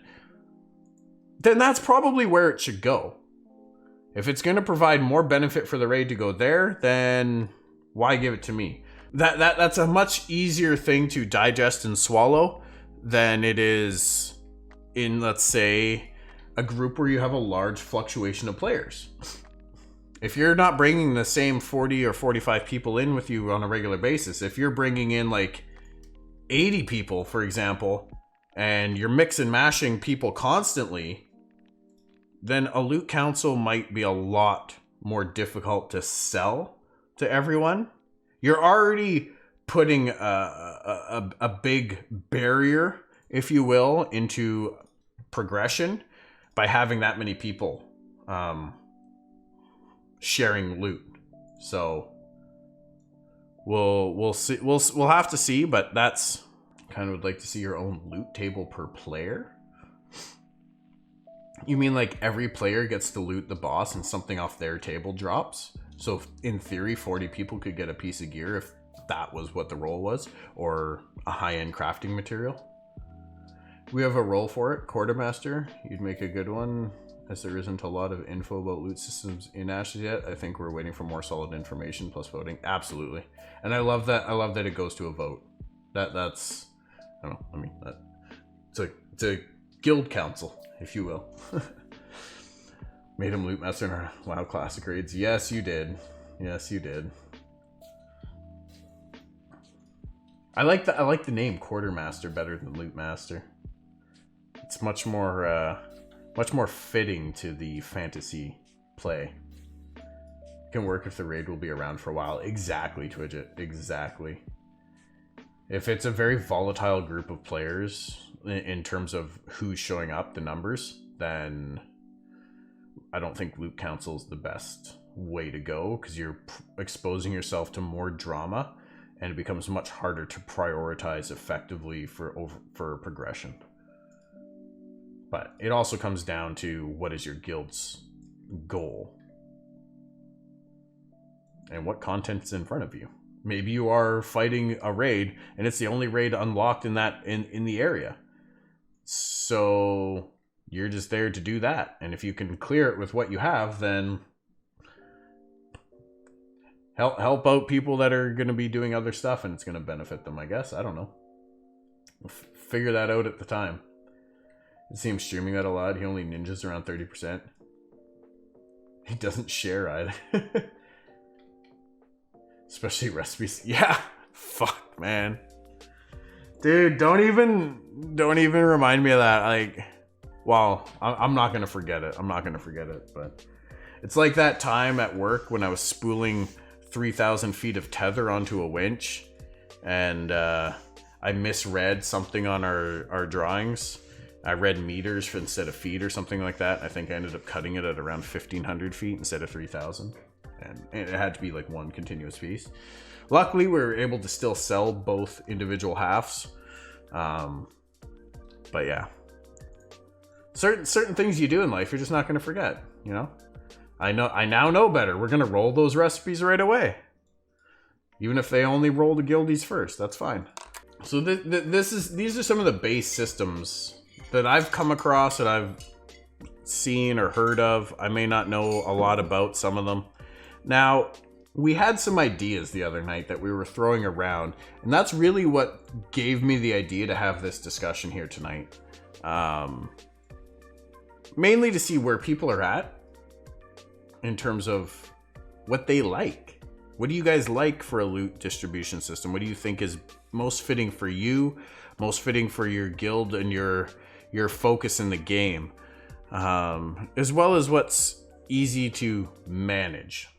then that's probably where it should go. If it's going to provide more benefit for the raid to go there, then why give it to me? That's a much easier thing to digest and swallow than it is in, let's say, a group where you have a large fluctuation of players. If you're not bringing the same 40 or 45 people in with you on a regular basis, if you're bringing in like 80 people, for example, and you're mix and mashing people constantly, then a loot council might be a lot more difficult to sell to everyone. You're already putting a big barrier, if you will, into progression by having that many people sharing loot. So we'll see. We'll have to see, but that's kind of would like to see your own loot table per player. You mean like every player gets to loot the boss and something off their table drops? So in theory, 40 people could get a piece of gear if that was what the role was, or a high-end crafting material. We have a role for it, Quartermaster. You'd make a good one, as there isn't a lot of info about loot systems in Ashes yet. I think we're waiting for more solid information plus voting. Absolutely, and I love that. I love that it goes to a vote. That's I don't know. I mean, it's a guild council, if you will. Made him loot master in our WoW Classic raids. Yes, you did. Yes, you did. I like the name Quartermaster better than Loot Master. It's much more fitting to the fantasy play. Can work if the raid will be around for a while. Exactly, Twidget. Exactly. If it's a very volatile group of players in terms of who's showing up, the numbers, then I don't think loot council is the best way to go, because you're exposing yourself to more drama and it becomes much harder to prioritize effectively for progression. But it also comes down to what is your guild's goal and what content's in front of you. Maybe you are fighting a raid and it's the only raid unlocked in the area. So you're just there to do that. And if you can clear it with what you have, then help out people that are going to be doing other stuff and it's going to benefit them, I guess. I don't know. Figure that out at the time. I see him streaming that a lot. He only ninjas around 30%. He doesn't share either. Especially recipes. Yeah. Fuck, man. Dude, don't even remind me of that. Like, well, I'm not gonna forget it. But it's like that time at work when I was spooling 3,000 feet of tether onto a winch, and I misread something on our drawings. I read meters instead of feet or something like that. I think I ended up cutting it at around 1,500 feet instead of 3,000. And it had to be like one continuous piece. Luckily, we were able to still sell both individual halves. But yeah. Certain things you do in life, you're just not going to forget, you know? I now know better. We're going to roll those recipes right away. Even if they only roll the guildies first, that's fine. So these are some of the base systems that I've come across, that I've seen or heard of. I may not know a lot about some of them. Now, we had some ideas the other night that we were throwing around, and that's really what gave me the idea to have this discussion here tonight. Mainly to see where people are at in terms of what they like. What do you guys like for a loot distribution system? What do you think is most fitting for you, most fitting for your guild and your focus in the game, as well as what's easy to manage?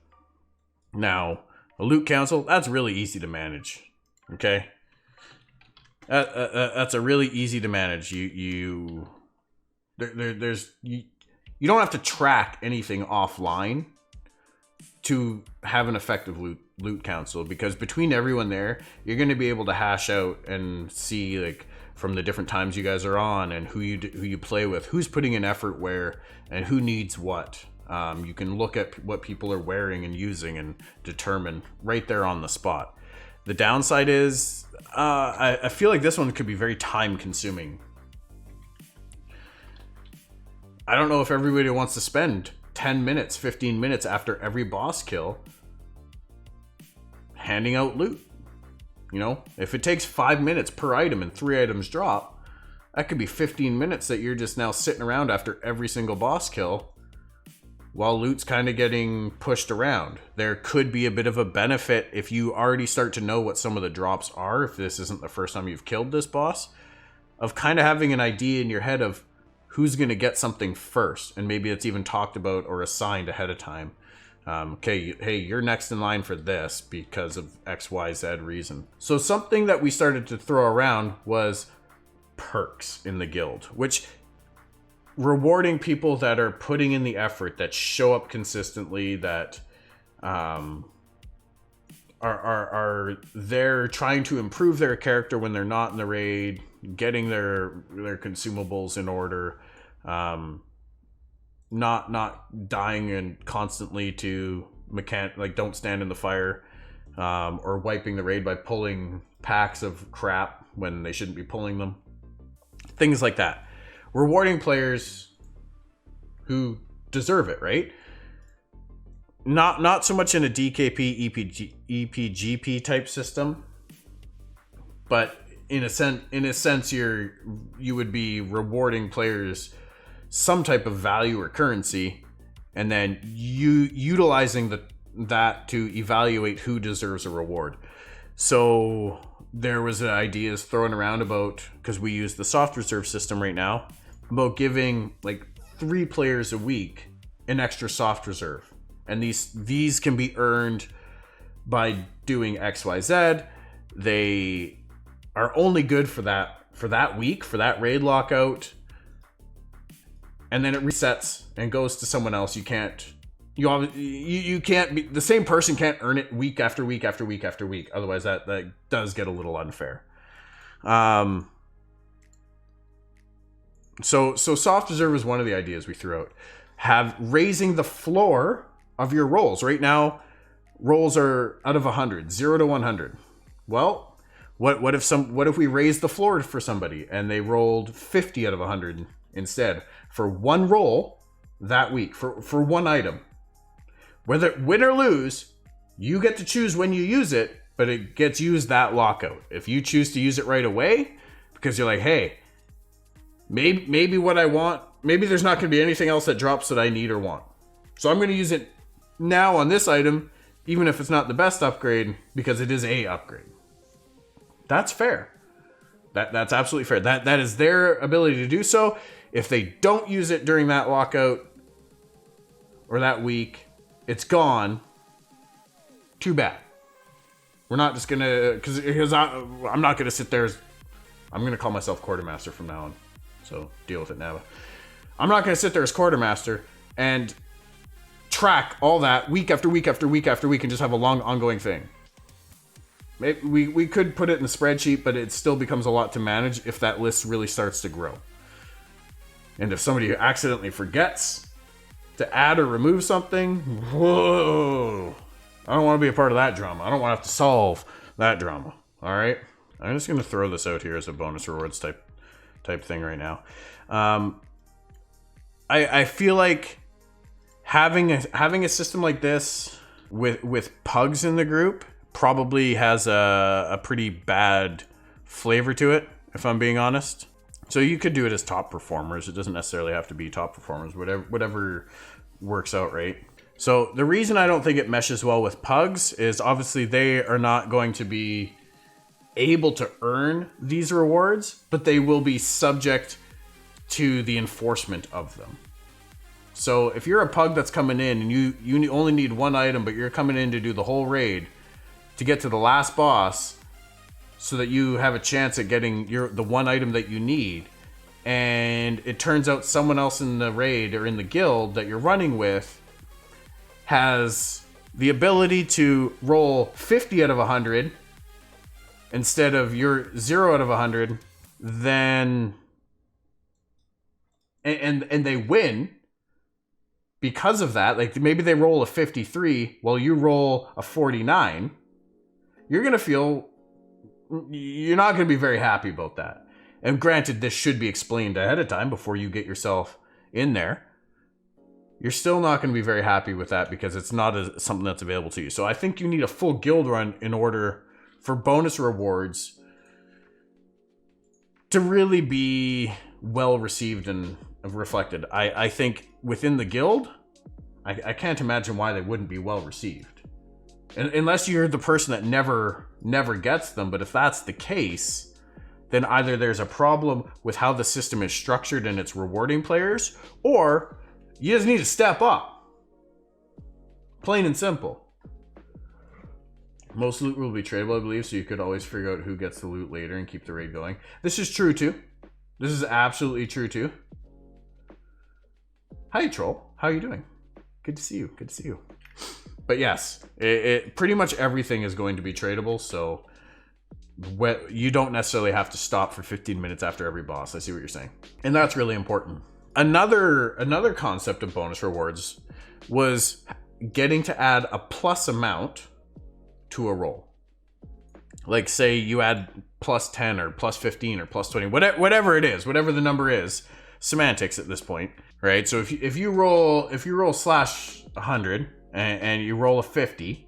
Now, a loot council, that's really easy to manage, okay? That's a really easy to manage. You don't have to track anything offline to have an effective loot council, because between everyone there, you're going to be able to hash out and see, like, from the different times you guys are on and who you play with, who's putting in effort where and who needs what. You can look at what people are wearing and using and determine right there on the spot. The downside is, I feel like this one could be very time consuming. I don't know if everybody wants to spend 10 minutes, 15 minutes after every boss kill handing out loot. You know, if it takes 5 minutes per item and 3 items drop, that could be 15 minutes that you're just now sitting around after every single boss kill while loot's kind of getting pushed around. There could be a bit of a benefit if you already start to know what some of the drops are, if this isn't the first time you've killed this boss, of kind of having an idea in your head of who's going to get something first, and maybe it's even talked about or assigned ahead of time. Okay, hey, you're next in line for this because of XYZ reason. So something that we started to throw around was perks in the guild, which rewarding people that are putting in the effort, that show up consistently, that are there trying to improve their character when they're not in the raid, getting their consumables in order, not dying and constantly to don't stand in the fire, or wiping the raid by pulling packs of crap when they shouldn't be pulling them. Things like that. Rewarding players who deserve it, right? Not so much in a DKP, EPGP type system, but in a sense, you would be rewarding players some type of value or currency, and then you utilizing that to evaluate who deserves a reward. So there was ideas thrown around about, because we use the soft reserve system right now, about giving like 3 players a week an extra soft reserve. And these can be earned by doing XYZ. They are only good for that week, for that raid lockout. And then it resets and goes to someone else. You can't be, the same person can't earn it week after week after week after week. Otherwise that does get a little unfair. So soft reserve is one of the ideas we threw out. Raising the floor of your rolls. Right now, rolls are out of 100, 0 to 100. Well, what if we raise the floor for somebody and they rolled 50 out of 100 instead for one roll that week for one item? Whether win or lose, you get to choose when you use it, but it gets used that lockout. If you choose to use it right away, because you're like, hey, maybe what I want, maybe there's not going to be anything else that drops that I need or want. So I'm going to use it now on this item, even if it's not the best upgrade, because it is a upgrade. That's fair. That's absolutely fair. That is their ability to do so. If they don't use it during that lockout or that week, it's gone. Too bad. We're not just gonna, because I'm not gonna sit there. I'm gonna call myself quartermaster from now on. So deal with it now. I'm not gonna sit there as quartermaster and track all that week after week after week after week and just have a long ongoing thing. Maybe we could put it in the spreadsheet, but it still becomes a lot to manage if that list really starts to grow. And if somebody accidentally forgets to add or remove something, whoa, I don't want to be a part of that drama. I don't want to have to solve that drama. All right, I'm just going to throw this out here as a bonus rewards type thing right now. I feel like having a system like this with pugs in the group probably has a pretty bad flavor to it, if I'm being honest. So you could do it as top performers. It doesn't necessarily have to be top performers, whatever works out, right? So the reason I don't think it meshes well with pugs is obviously they are not going to be able to earn these rewards, but they will be subject to the enforcement of them. So if you're a pug that's coming in and you only need one item, but you're coming in to do the whole raid to get to the last boss so that you have a chance at getting the one item that you need, and it turns out someone else in the raid or in the guild that you're running with has the ability to roll 50 out of 100 instead of your 0 out of 100, then and they win because of that. Like maybe they roll a 53 while you roll a 49. You're not going to be very happy about that. And granted, this should be explained ahead of time before you get yourself in there. You're still not going to be very happy with that because it's not something that's available to you. So I think you need a full guild run in order for bonus rewards to really be well received and reflected. I think within the guild, I can't imagine why they wouldn't be well received. Unless you're the person that never gets them. But if that's the case, then either there's a problem with how the system is structured and it's rewarding players, or you just need to step up. Plain and simple. Most loot will be tradable, I believe, so you could always figure out who gets the loot later and keep the raid going. This is true too. This is absolutely true too. Hi, Troll. How are you doing? Good to see you. Good to see you. But yes, it pretty much everything is going to be tradable, so you don't necessarily have to stop for 15 minutes after every boss. I see what you're saying. And that's really important. Another concept of bonus rewards was getting to add a plus amount to a roll. Like say you add plus 10 or plus 15 or plus 20, whatever it is, whatever the number is, semantics at this point, right? So if you roll /100 and you roll a 50,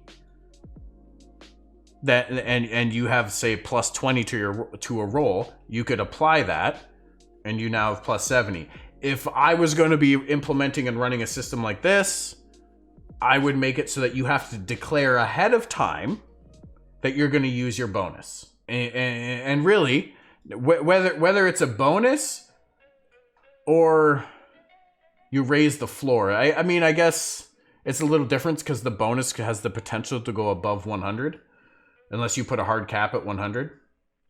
that and you have say plus 20 to a roll, you could apply that and you now have plus 70. If I was going to be implementing and running a system like this, I would make it so that you have to declare ahead of time that you're going to use your bonus. And really, whether it's a bonus or you raise the floor. I mean, I guess it's a little different because the bonus has the potential to go above 100 unless you put a hard cap at 100.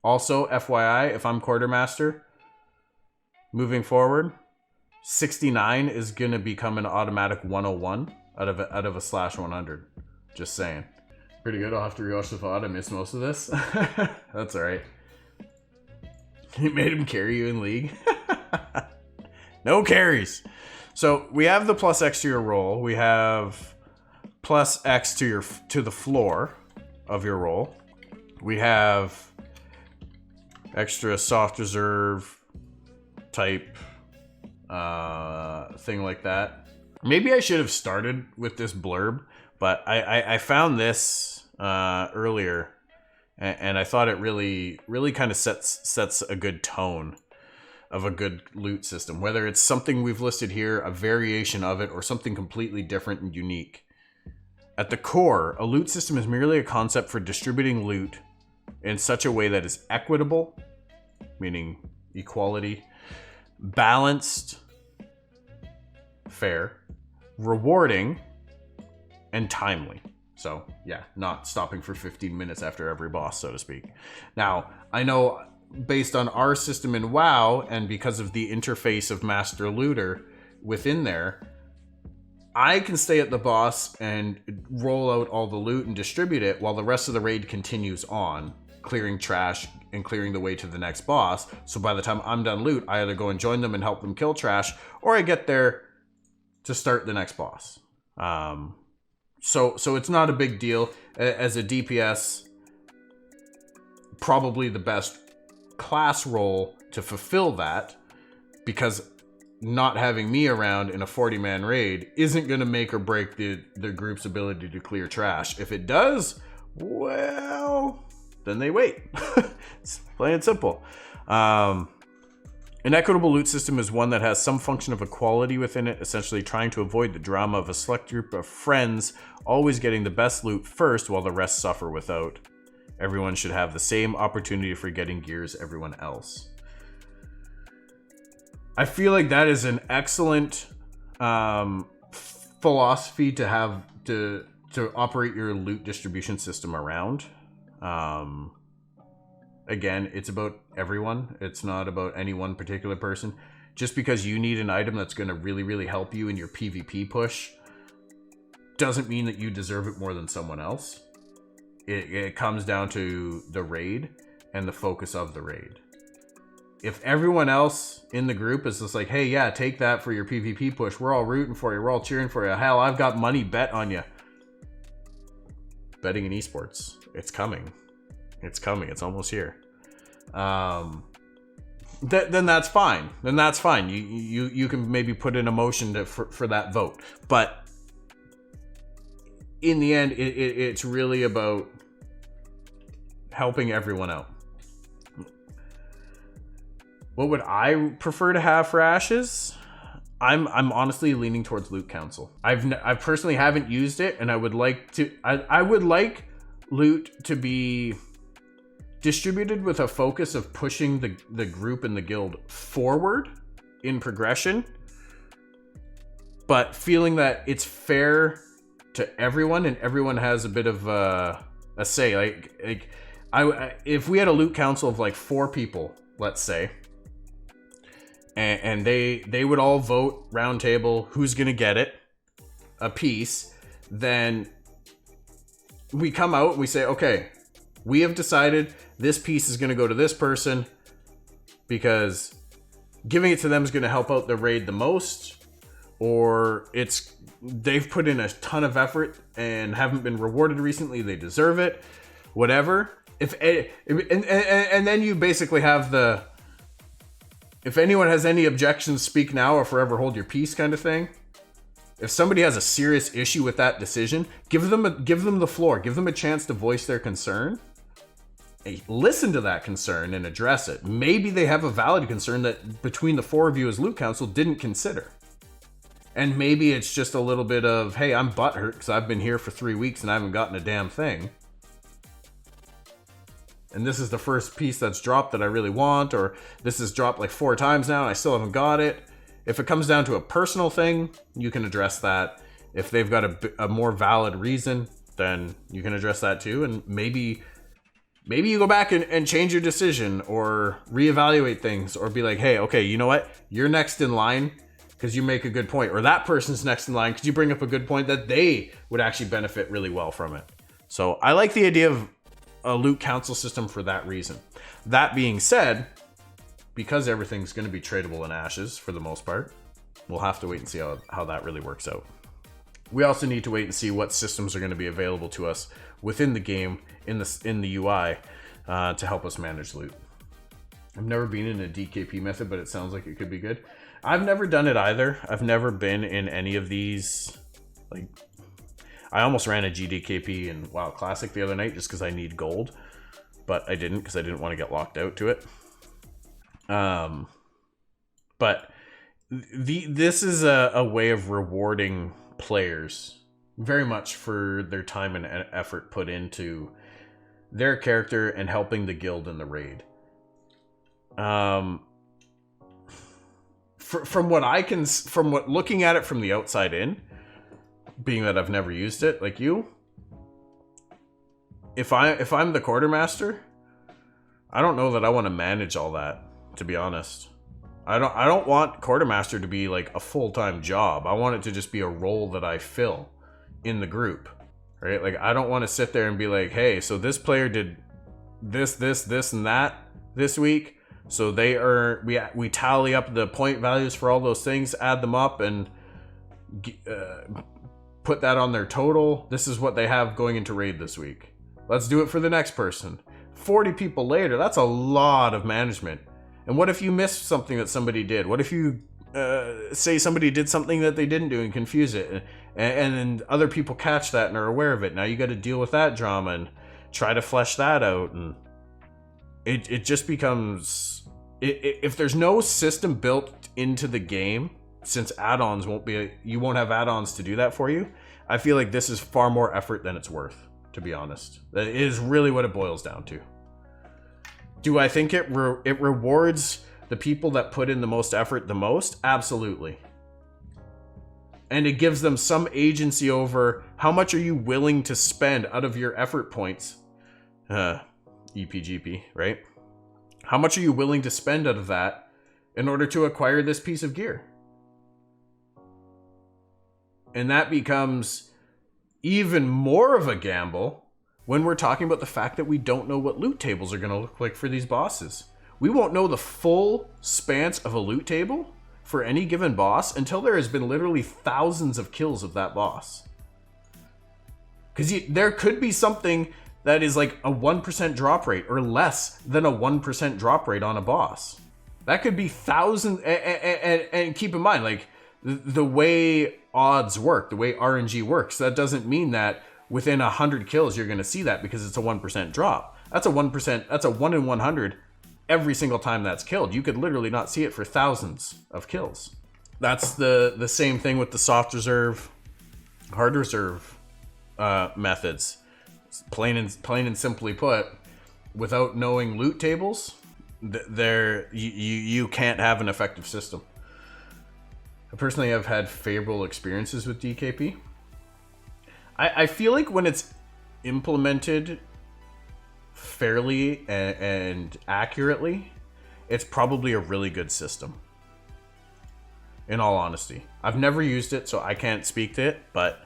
Also, FYI, if I'm quartermaster, moving forward, 69 is going to become an automatic 101 out of a /100. Just saying. Pretty good. I'll have to rewatch the VOD. I missed most of this. That's all right. You made him carry you in league. No carries. So we have the plus X to your roll. We have plus X to the floor of your roll. We have extra soft reserve type thing like that. Maybe I should have started with this blurb, but I found this earlier, and I thought it really kind of sets a good tone of a good loot system, whether it's something we've listed here, a variation of it, or something completely different and unique. At the core, a loot system is merely a concept for distributing loot in such a way that is equitable, meaning equality, balanced, fair, rewarding, and timely. So yeah, not stopping for 15 minutes after every boss, so to speak. Now, I know based on our system in WoW, and because of the interface of Master Looter within there, I can stay at the boss and roll out all the loot and distribute it while the rest of the raid continues on, clearing trash and clearing the way to the next boss. So by the time I'm done loot, I either go and join them and help them kill trash, or I get there to start the next boss. So it's not a big deal. As a DPS, probably the best class role to fulfill that, because not having me around in a 40-man raid isn't going to make or break the group's ability to clear trash. If it does, well, then they wait. It's plain and simple. An equitable loot system is one that has some function of equality within it, essentially trying to avoid the drama of a select group of friends always getting the best loot first while the rest suffer without. Everyone should have the same opportunity for getting gear as everyone else. I feel like that is an excellent philosophy to have to operate your loot distribution system around. Again, it's about everyone. It's not about any one particular person. Just because you need an item that's going to really, really help you in your PvP push doesn't mean that you deserve it more than someone else. It comes down to the raid and the focus of the raid. If everyone else in the group is just like, hey, yeah, take that for your PvP push. We're all rooting for you. We're all cheering for you. Hell, I've got money bet on you. Betting in esports. It's coming. It's coming. It's almost here. Then that's fine. Then that's fine. You can maybe put in a motion for that vote. But in the end, it's really about helping everyone out. What would I prefer to have for Ashes? I'm honestly leaning towards Loot Council. I personally haven't used it, and I would like to. I would like loot to be distributed with a focus of pushing the group and the guild forward in progression, but feeling that it's fair to everyone and everyone has a bit of a say. Like if we had a loot council of like 4 people, let's say, and they would all vote round table who's gonna get it a piece, then we come out and we say, okay, we have decided this piece is going to go to this person because giving it to them is going to help out the raid the most, or they've put in a ton of effort and haven't been rewarded recently, they deserve it, whatever. And then you basically have the, if anyone has any objections, speak now or forever hold your peace kind of thing. If somebody has a serious issue with that decision, give them the floor, give them a chance to voice their concern. Listen to that concern and address it. Maybe they have a valid concern that between the 4 of you as Loot Council didn't consider. And maybe it's just a little bit of, hey, I'm butthurt because I've been here for 3 weeks and I haven't gotten a damn thing. And this is the first piece that's dropped that I really want, or this has dropped like 4 times now and I still haven't got it. If it comes down to a personal thing, you can address that. If they've got a more valid reason, then you can address that too. And maybe you go back and change your decision or reevaluate things, or be like, hey, okay, you know what? You're next in line because you make a good point, or that person's next in line because you bring up a good point that they would actually benefit really well from it. So I like the idea of a loot council system for that reason. That being said, because everything's going to be tradable in ashes for the most part, we'll have to wait and see how that really works out. We also need to wait and see what systems are going to be available to us within the game, in the UI, to help us manage loot. I've never been in a DKP method, but it sounds like it could be good. I've never done it either. I've never been in any of these. Like, I almost ran a GDKP in WoW Classic the other night just because I need gold, but I didn't because I didn't want to get locked out to it. But this is a way of rewarding players very much for their time and effort put into their character and helping the guild in the raid. From what looking at it from the outside in, being that I've never used it like you, if I'm the quartermaster, I don't know that I want to manage all that, to be honest. I don't want quartermaster to be like a full-time job. I want it to just be a role that I fill in the group, right? Like, I don't want to sit there and be like, hey, so this player did this, and that this week. So we tally up the point values for all those things, add them up, and put that on their total. This is what they have going into raid this week. Let's do it for the next person. 40 people later, that's a lot of management. And what if you missed something that somebody did? What if you say somebody did something that they didn't do and confuse it, and then other people catch that and are aware of it? Now you got to deal with that drama and try to flesh that out, and it just becomes, if there's no system built into the game, since add-ons you won't have add-ons to do that for you. I feel like this is far more effort than it's worth, to be honest. That is really what it boils down to. Do I think it rewards the people that put in the most effort the most? Absolutely. And it gives them some agency over how much are you willing to spend out of your effort points. EPGP, right? How much are you willing to spend out of that in order to acquire this piece of gear? And that becomes even more of a gamble when we're talking about the fact that we don't know what loot tables are going to look like for these bosses. We won't know the full span of a loot table for any given boss until there has been literally thousands of kills of that boss. Because there could be something that is like a 1% drop rate or less than a 1% drop rate on a boss. That could be thousands. And keep in mind, like, the way odds work, the way RNG works, that doesn't mean that within 100 kills you're going to see that because it's a 1% drop. That's a 1%. That's a 1 in 100 every single time that's killed. You could literally not see it for thousands of kills. That's the same thing with the soft reserve, hard reserve methods. Plain and simply put, without knowing loot tables, you can't have an effective system. I personally have had favorable experiences with DKP. I feel like when it's implemented fairly and accurately, it's probably a really good system. In all honesty, I've never used it, so I can't speak to it, but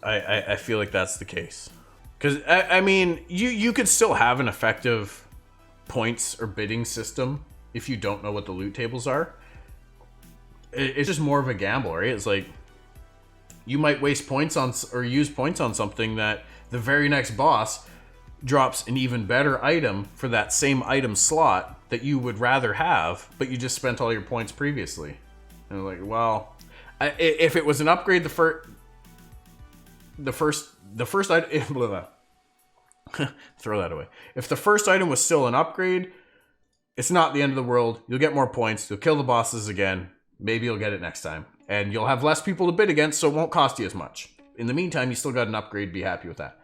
I feel like that's the case. Because I mean, you could still have an effective points or bidding system if you don't know what the loot tables are. It's just more of a gamble, right? It's like, you might waste points on or use points on something that the very next boss drops an even better item for that same item slot that you would rather have, but you just spent all your points previously. And like, well, if it was an upgrade, the first item, throw that away. If the first item was still an upgrade, it's not the end of the world. You'll get more points. You'll kill the bosses again. Maybe you'll get it next time. And you'll have less people to bid against, so it won't cost you as much. In the meantime, you still got an upgrade. Be happy with that.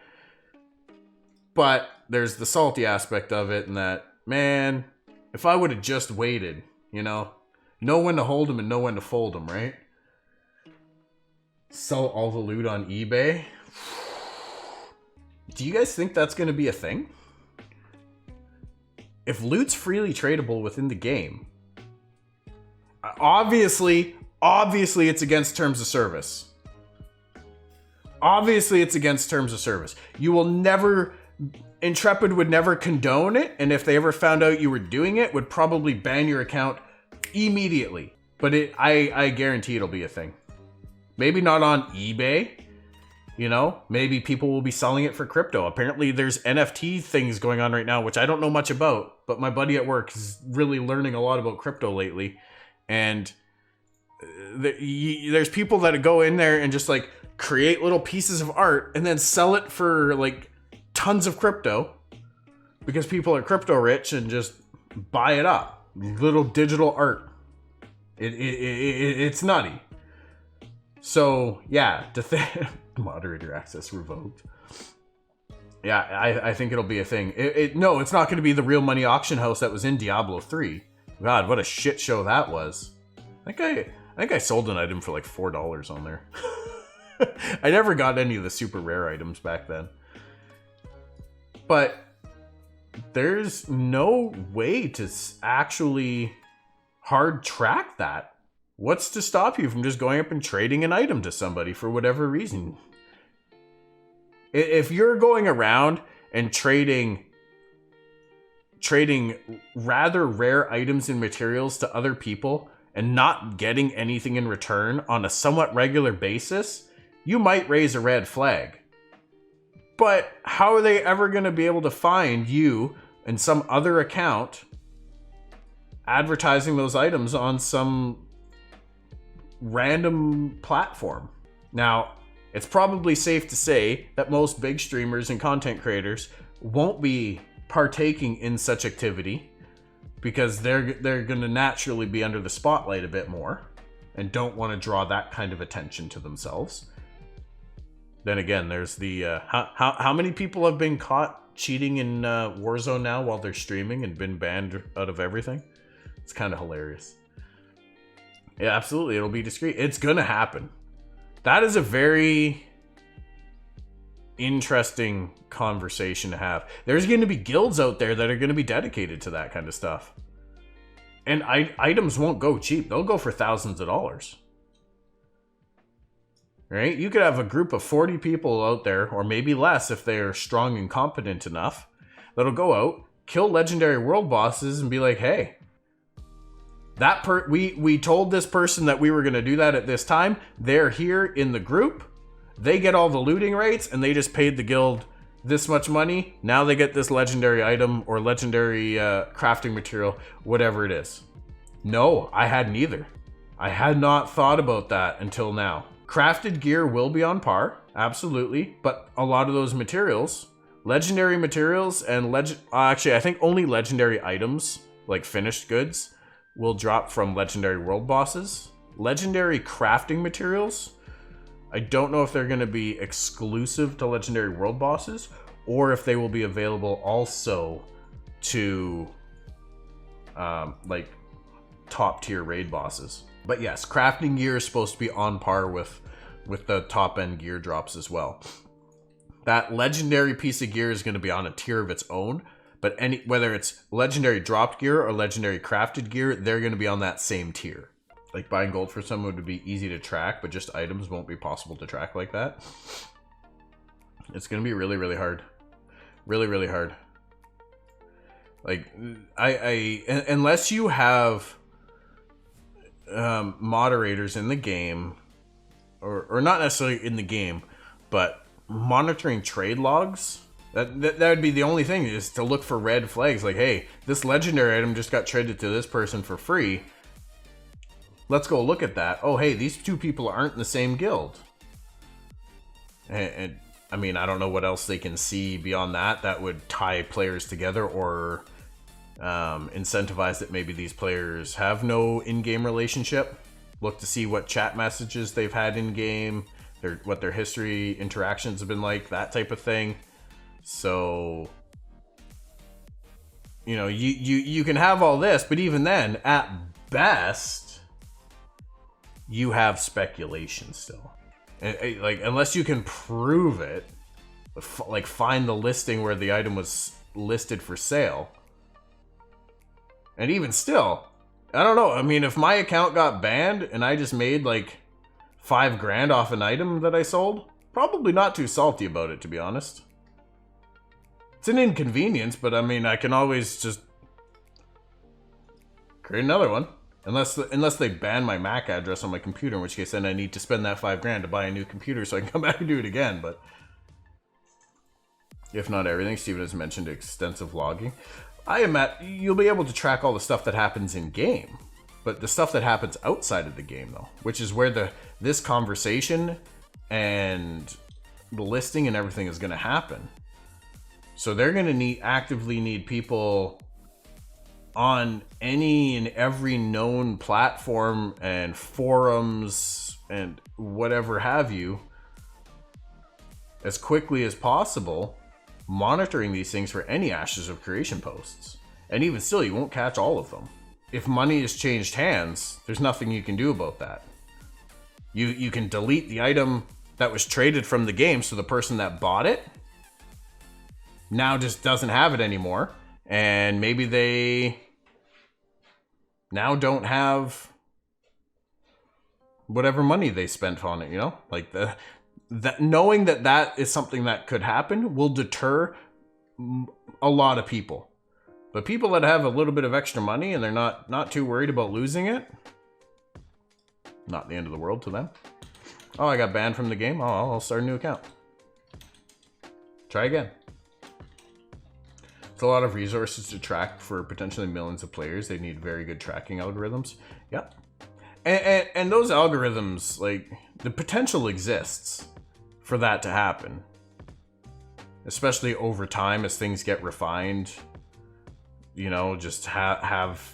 But there's the salty aspect of it, and that, man, if I would have just waited, Know when to hold them and know when to fold them, right? Sell all the loot on eBay. Do you guys think that's going to be a thing? If loot's freely tradable within the game, obviously it's against terms of service. Obviously it's against terms of service. You will never, Intrepid would never condone it, and if they ever found out you were doing it, would probably ban your account immediately. But I guarantee it'll be a thing. Maybe not on eBay, you know? Maybe people will be selling it for crypto. Apparently there's NFT things going on right now, which I don't know much about, but my buddy at work is really learning a lot about crypto lately. And there's people that go in there and just like create little pieces of art and then sell it for like tons of crypto because people are crypto rich and just buy it up. Little digital art. It's nutty. So yeah, moderator access revoked. Yeah, I think it'll be a thing. No, it's not going to be the real money auction house that was in Diablo 3. God, what a shit show that was. I think I sold an item for like $4 on there. I never got any of the super rare items back then. But there's no way to actually hard track that. What's to stop you from just going up and trading an item to somebody for whatever reason? If you're going around and trading rather rare items and materials to other people and not getting anything in return on a somewhat regular basis, you might raise a red flag. But how are they ever going to be able to find you and some other account advertising those items on some random platform? Now, it's probably safe to say that most big streamers and content creators won't be partaking in such activity because they're going to naturally be under the spotlight a bit more and don't want to draw that kind of attention to themselves. Then again, there's the how many people have been caught cheating in Warzone now while they're streaming and been banned out of everything? It's kind of hilarious. Yeah, absolutely. It'll be discreet. It's going to happen. That is a very interesting conversation to have. There's going to be guilds out there that are going to be dedicated to that kind of stuff. And items won't go cheap. They'll go for thousands of dollars. Right? You could have a group of 40 people out there, or maybe less if they're strong and competent enough, that'll go out, kill legendary world bosses, and be like, hey, we told this person that we were going to do that at this time. They're here in the group. They get all the looting rates, and they just paid the guild this much money. Now they get this legendary item or legendary crafting material, whatever it is. No, I hadn't either. I had not thought about that until now. Crafted gear will be on par, absolutely, but a lot of those materials, legendary materials and actually, I think only legendary items, like finished goods, will drop from legendary world bosses. Legendary crafting materials, I don't know if they're going to be exclusive to legendary world bosses or if they will be available also to like top tier raid bosses. But yes, crafting gear is supposed to be on par with the top end gear drops as well. That legendary piece of gear is going to be on a tier of its own, but whether it's legendary dropped gear or legendary crafted gear, they're going to be on that same tier. Like buying gold for someone would be easy to track, but just items won't be possible to track like that. It's going to be really, really hard. Really, really hard. Like, unless you have moderators in the game, or not necessarily in the game, but monitoring trade logs, that would be the only thing, is to look for red flags. Like, hey, this legendary item just got traded to this person for free. Let's go look at that. Oh, hey, these two people aren't in the same guild. And I mean, I don't know what else they can see beyond that would tie players together or incentivize that maybe these players have no in-game relationship. Look to see what chat messages they've had in-game, what their history interactions have been like, that type of thing. So, you know, you can have all this, but even then, at best, you have speculation still. Like, unless you can prove it, like find the listing where the item was listed for sale. And even still, I don't know. I mean, if my account got banned and I just made like $5,000 off an item that I sold, probably not too salty about it, to be honest. It's an inconvenience, but I mean, I can always just create another one. Unless they ban my MAC address on my computer, in which case then I need to spend that $5,000 to buy a new computer so I can come back and do it again. But if not everything, Steven has mentioned extensive logging. You'll be able to track all the stuff that happens in game, but the stuff that happens outside of the game, though, which is where this conversation and the listing and everything is going to happen. So they're going to actively need people on any and every known platform and forums and whatever have you, as quickly as possible, monitoring these things for any Ashes of Creation posts. And even still, you won't catch all of them. If money has changed hands, there's nothing you can do about that. You can delete the item that was traded from the game, so the person that bought it now just doesn't have it anymore. And maybe they now don't have whatever money they spent on it, you know? Like, knowing that is something that could happen will deter a lot of people. But people that have a little bit of extra money and they're not too worried about losing it, not the end of the world to them. Oh, I got banned from the game? Oh, I'll start a new account. Try again. It's a lot of resources to track for potentially millions of players. They need very good tracking algorithms. Yep. And those algorithms, like, the potential exists for that to happen. Especially over time as things get refined. You know, just have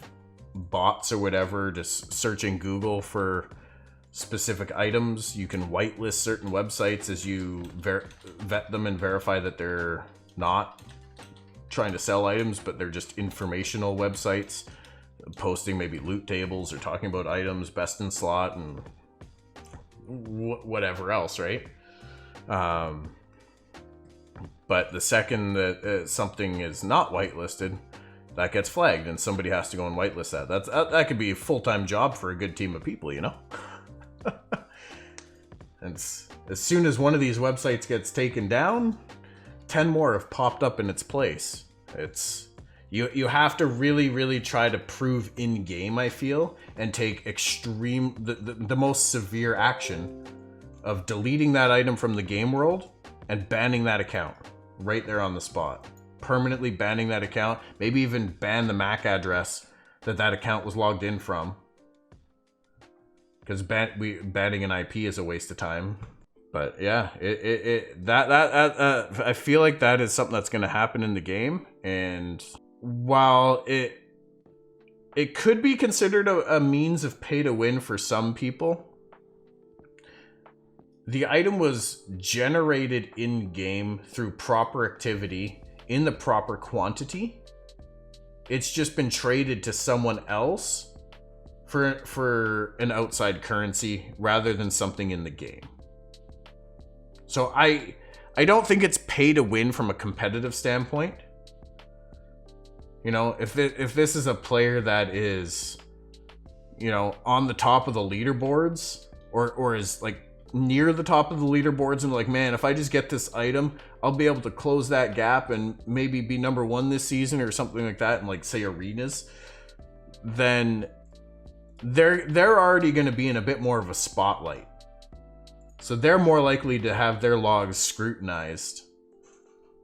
bots or whatever just searching Google for specific items. You can whitelist certain websites as you vet them and verify that they're not trying to sell items, but they're just informational websites posting maybe loot tables or talking about items, best in slot, and whatever else, right? But the second that something is not whitelisted, that gets flagged and somebody has to go and whitelist that. That could be a full-time job for a good team of people, you know? And as soon as one of these websites gets taken down, 10 more have popped up in its place. You have to really try to prove in game, I feel, and take the most severe action of deleting that item from the game world and banning that account right there on the spot. Permanently banning that account, maybe even ban the MAC address that account was logged in from. Because banning an IP is a waste of time. But yeah, I feel like that is something that's going to happen in the game. And while it could be considered a means of pay to win for some people, the item was generated in game through proper activity in the proper quantity. It's just been traded to someone else for an outside currency rather than something in the game. So I don't think it's pay to win from a competitive standpoint. You know, if this is a player that is, you know, on the top of the leaderboards or is like near the top of the leaderboards and like, man, if I just get this item, I'll be able to close that gap and maybe be number 1 this season or something like that in, like, say, arenas, then they're already going to be in a bit more of a spotlight. So they're more likely to have their logs scrutinized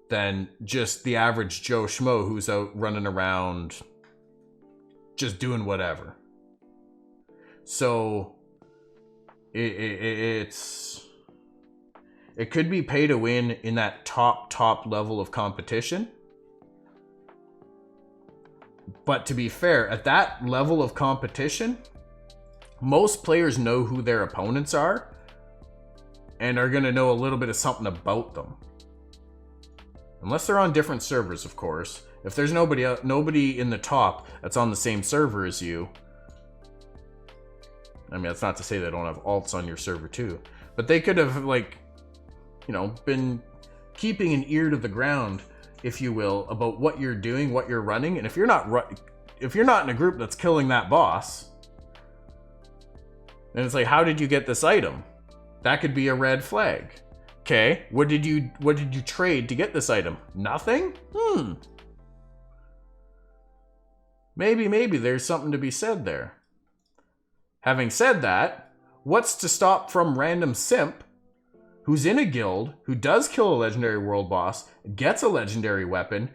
than just the average Joe Schmo who's out running around just doing whatever. So it could be pay to win in that top level of competition. But to be fair, at that level of competition, most players know who their opponents are and are going to know a little bit of something about them. Unless they're on different servers, of course. If there's nobody in the top that's on the same server as you, I mean, that's not to say they don't have alts on your server too, but they could have, like, you know, been keeping an ear to the ground, if you will, about what you're doing, what you're running. And if you're not in a group that's killing that boss, then it's like, how did you get this item? That could be a red flag. Okay, what did you trade to get this item? Nothing? Maybe there's something to be said there. Having said that, what's to stop from random simp who's in a guild, who does kill a legendary world boss, gets a legendary weapon,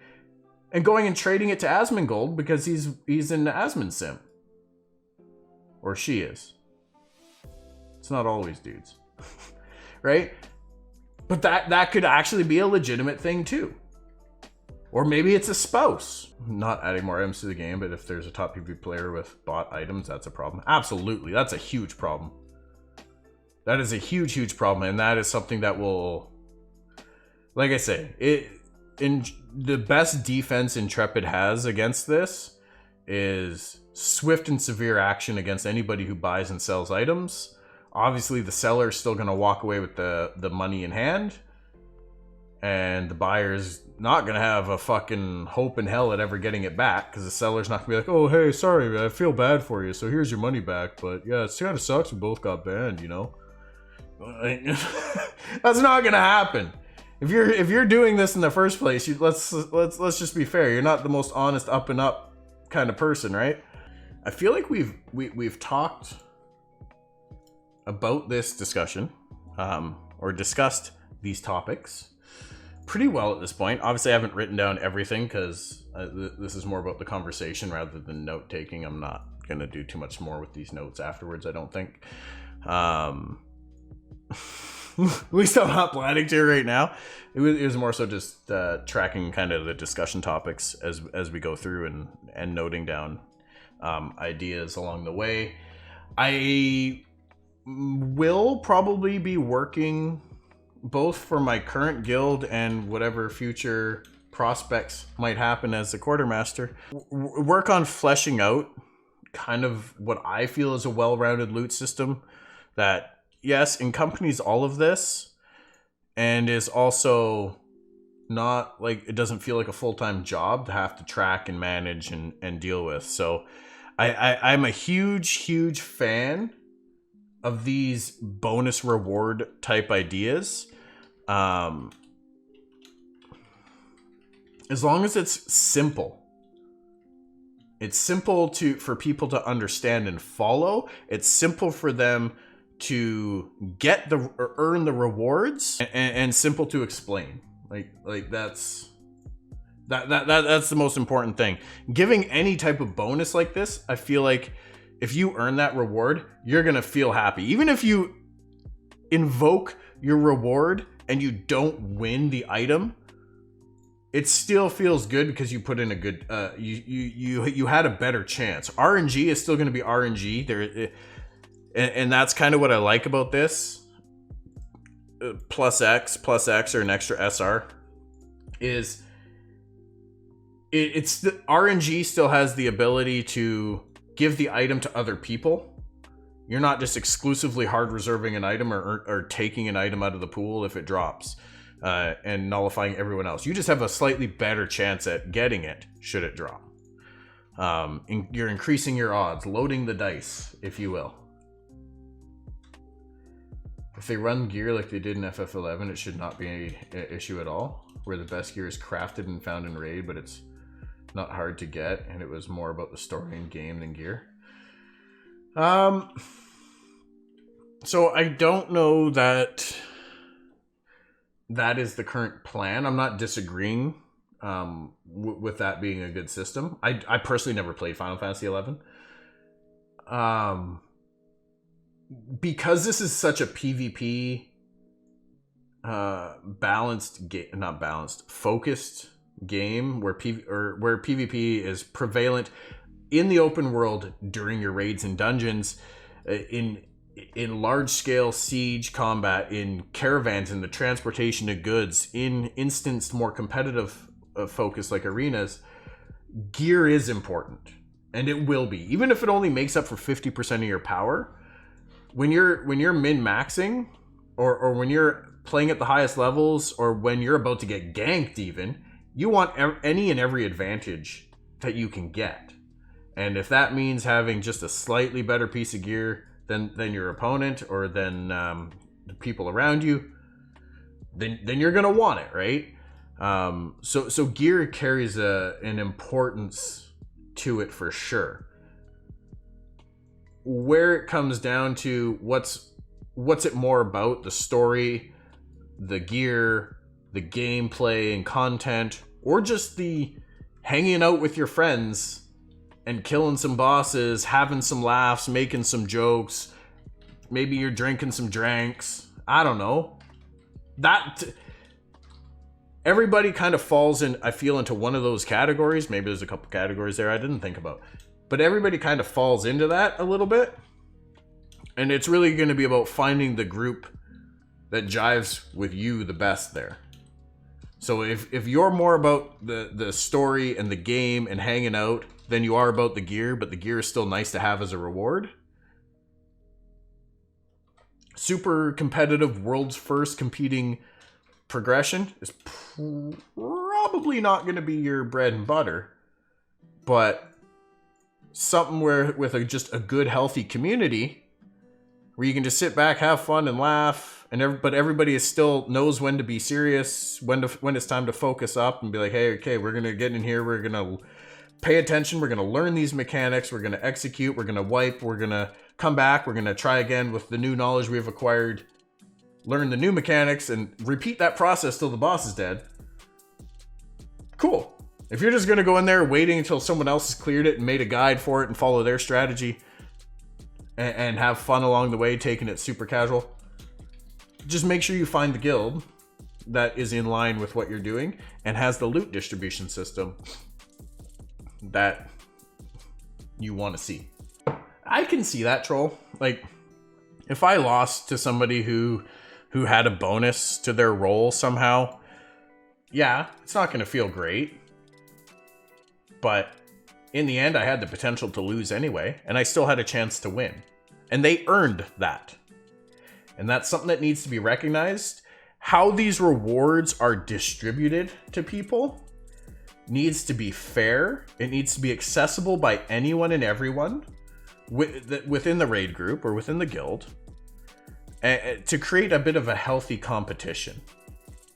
and going and trading it to Asmongold because he's an Asmon simp? Or she is. It's not always dudes. Right? But that could actually be a legitimate thing too. Or maybe it's a spouse. Not adding more items to the game, but if there's a top PvP player with bought items, that's a problem. Absolutely, that's a huge problem. That is a huge, huge problem, and that is something that will, like I say, the best defense Intrepid has against this is swift and severe action against anybody who buys and sells items. Obviously, the seller is still going to walk away with the money in hand, and the buyer's not going to have a fucking hope in hell at ever getting it back, because the seller's not going to be like, oh, hey, sorry, I feel bad for you, so here's your money back, but yeah, it kind of sucks we both got banned, you know? That's not going to happen. If you're doing this in the first place, let's just be fair. You're not the most honest up and up kind of person, right? I feel like we've talked about this discussion, or discussed these topics pretty well at this point. Obviously, I haven't written down everything because this is more about the conversation rather than note taking. I'm not gonna do too much more with these notes afterwards, I don't think. At least I'm not planning to right now. It was more so just tracking kind of the discussion topics as we go through and noting down ideas along the way. I will probably be working both for my current guild and whatever future prospects might happen as the quartermaster. Work on fleshing out kind of what I feel is a well-rounded loot system that, yes, encompanies all of this and is also not like, it doesn't feel like a full-time job to have to track and manage and deal with. So I'm a huge fan of these bonus reward type ideas. As long as it's simple. It's simple for people to understand and follow. It's simple for them to get or earn the rewards, and simple to explain. Like that's the most important thing. Giving any type of bonus like this, I feel like if you earn that reward, you're gonna feel happy. Even if you invoke your reward and you don't win the item, it still feels good because you put in a good you had a better chance. RNG is still gonna be RNG there, and that's kind of what I like about this. Plus X or an extra SR is it's the RNG still has the ability to give the item to other people. You're not just exclusively hard reserving an item or taking an item out of the pool if it drops and nullifying everyone else. You just have a slightly better chance at getting it should it drop. You're increasing your odds, loading the dice, if you will. If they run gear like they did in FF11, it should not be an issue at all, where the best gear is crafted and found in raid, but it's not hard to get, and it was more about the story and game than gear. So I don't know that is the current plan. I'm not disagreeing with that being a good system. I personally never played Final Fantasy 11. Because this is such a PvP focused game where PvP is prevalent in the open world during your raids and dungeons, in large scale siege combat, in caravans, in the transportation of goods, in instanced more competitive focus like arenas, gear is important, and it will be, even if it only makes up for 50% of your power. when you're min-maxing, or when you're playing at the highest levels, or when you're about to get ganked even, you want any and every advantage that you can get. And if that means having just a slightly better piece of gear than your opponent, or than the people around you, then you're gonna want it, right? So gear carries an importance to it for sure. Where it comes down to what's it more about, the story, the gear, the gameplay and content, or just the hanging out with your friends and killing some bosses, having some laughs, making some jokes, maybe you're drinking some drinks, I don't know. Everybody kind of falls in, I feel, into one of those categories. Maybe there's a couple categories there I didn't think about. But everybody kind of falls into that a little bit. And it's really going to be about finding the group that jives with you the best there. So if you're more about the story and the game and hanging out than you are about the gear, but the gear is still nice to have as a reward, super competitive, world's first competing progression is probably not going to be your bread and butter. But something where with just a good, healthy community where you can just sit back, have fun, and laugh, but everybody still knows when to be serious, when it's time to focus up and be like, hey, okay, we're gonna get in here, we're gonna pay attention, we're gonna learn these mechanics, we're gonna execute, we're gonna wipe, we're gonna come back, we're gonna try again with the new knowledge we've acquired, learn the new mechanics, and repeat that process till the boss is dead. Cool. If you're just gonna go in there waiting until someone else has cleared it and made a guide for it and follow their strategy and have fun along the way, taking it super casual, just make sure you find the guild that is in line with what you're doing and has the loot distribution system that you want to see. I can see that, Troll. Like, if I lost to somebody who had a bonus to their role somehow, yeah, it's not going to feel great. But in the end, I had the potential to lose anyway, and I still had a chance to win. And they earned that. And that's something that needs to be recognized. How these rewards are distributed to people needs to be fair. It needs to be accessible by anyone and everyone within the raid group or within the guild, to create a bit of a healthy competition,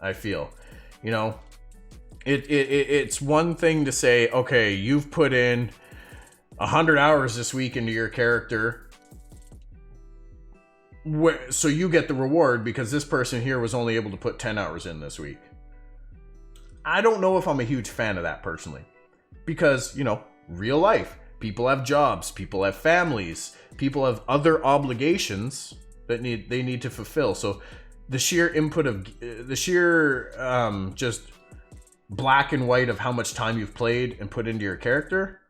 I feel. You know, it's one thing to say, okay, you've put in 100 hours this week into your character, so you get the reward because this person here was only able to put 10 hours in this week. I don't know if I'm a huge fan of that personally, because, you know, real life, people have jobs, people have families, people have other obligations that they need to fulfill. So the sheer input of just black and white of how much time you've played and put into your character,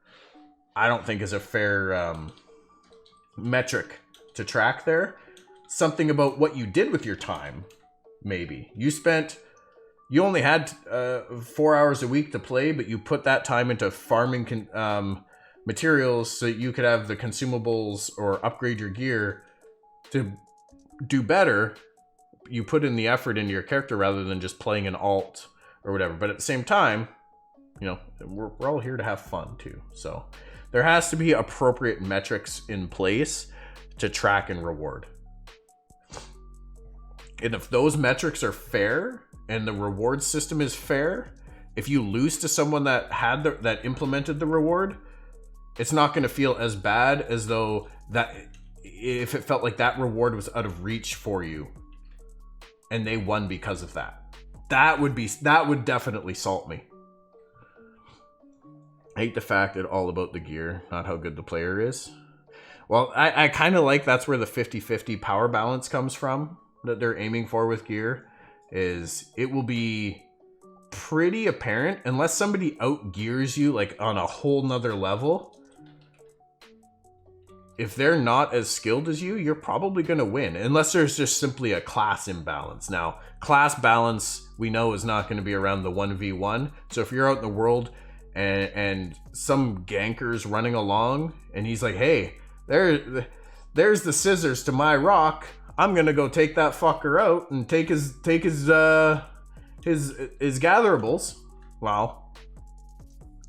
I don't think is a fair metric to track there. Something about what you did with your time, maybe. You only had 4 hours a week to play, but you put that time into farming materials so that you could have the consumables or upgrade your gear to do better. You put in the effort into your character rather than just playing an alt or whatever. But at the same time, you know, we're all here to have fun too. So there has to be appropriate metrics in place to track and reward. And if those metrics are fair and the reward system is fair, if you lose to someone that that implemented the reward, it's not going to feel as bad as though that if it felt like that reward was out of reach for you and they won because of that. That would definitely salt me. I hate the fact that all about the gear, not how good the player is. Well, I kind of like that's where the 50-50 power balance comes from, that they're aiming for with gear, is it will be pretty apparent unless somebody outgears you like on a whole nother level. If they're not as skilled as you, you're probably going to win, unless there's just simply a class imbalance. Now, class balance we know is not going to be around the 1v1. So if you're out in the world and some ganker's running along and he's like, hey, there's the scissors to my rock. I'm gonna go take that fucker out and take his gatherables. Well,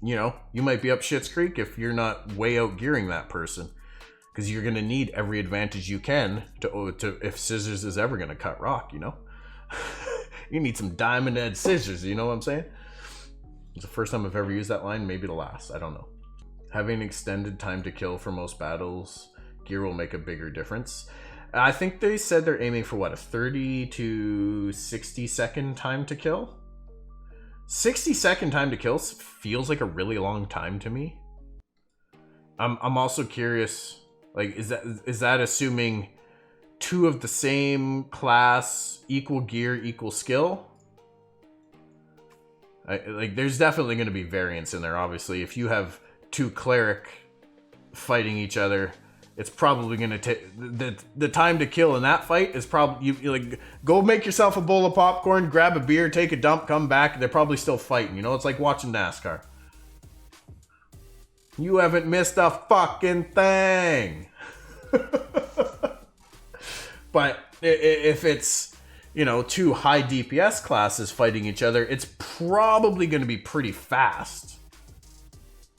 you know, you might be up Schitt's Creek if you're not way out gearing that person, because you're gonna need every advantage you can to if scissors is ever gonna cut rock. You know, you need some diamond edge scissors. You know what I'm saying? It's the first time I've ever used that line. Maybe the last. I don't know. Having extended time to kill for most battles, gear will make a bigger difference. I think they said they're aiming for what, a 30 to 60 second time to kill? 60-second time to kill feels like a really long time to me. I'm also curious, like, is that assuming two of the same class, equal gear, equal skill? Like, there's definitely going to be variance in there, obviously. If you have two cleric fighting each other, it's probably going to take the time to kill in that fight is probably you like go make yourself a bowl of popcorn, grab a beer, take a dump, come back. They're probably still fighting. You know, it's like watching NASCAR. You haven't missed a fucking thing. But if it's, you know, two high DPS classes fighting each other, it's probably going to be pretty fast.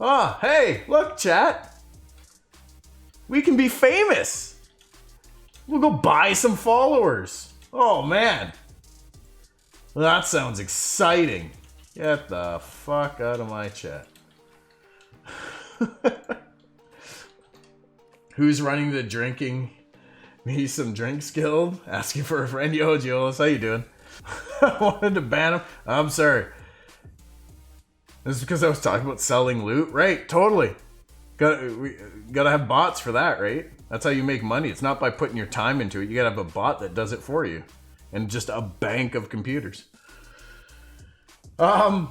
Ah, hey, look, chat. We can be famous. We'll go buy some followers. Oh, man. That sounds exciting. Get the fuck out of my chat. Who's running the drinking me some drinks guild? Asking for a friend. Yo, Giolis, how you doing? I wanted to ban him. I'm sorry. This is because I was talking about selling loot, right? Totally. Gotta have bots for that, right? That's how you make money. It's not by putting your time into it. You gotta have a bot that does it for you, and just a bank of computers. I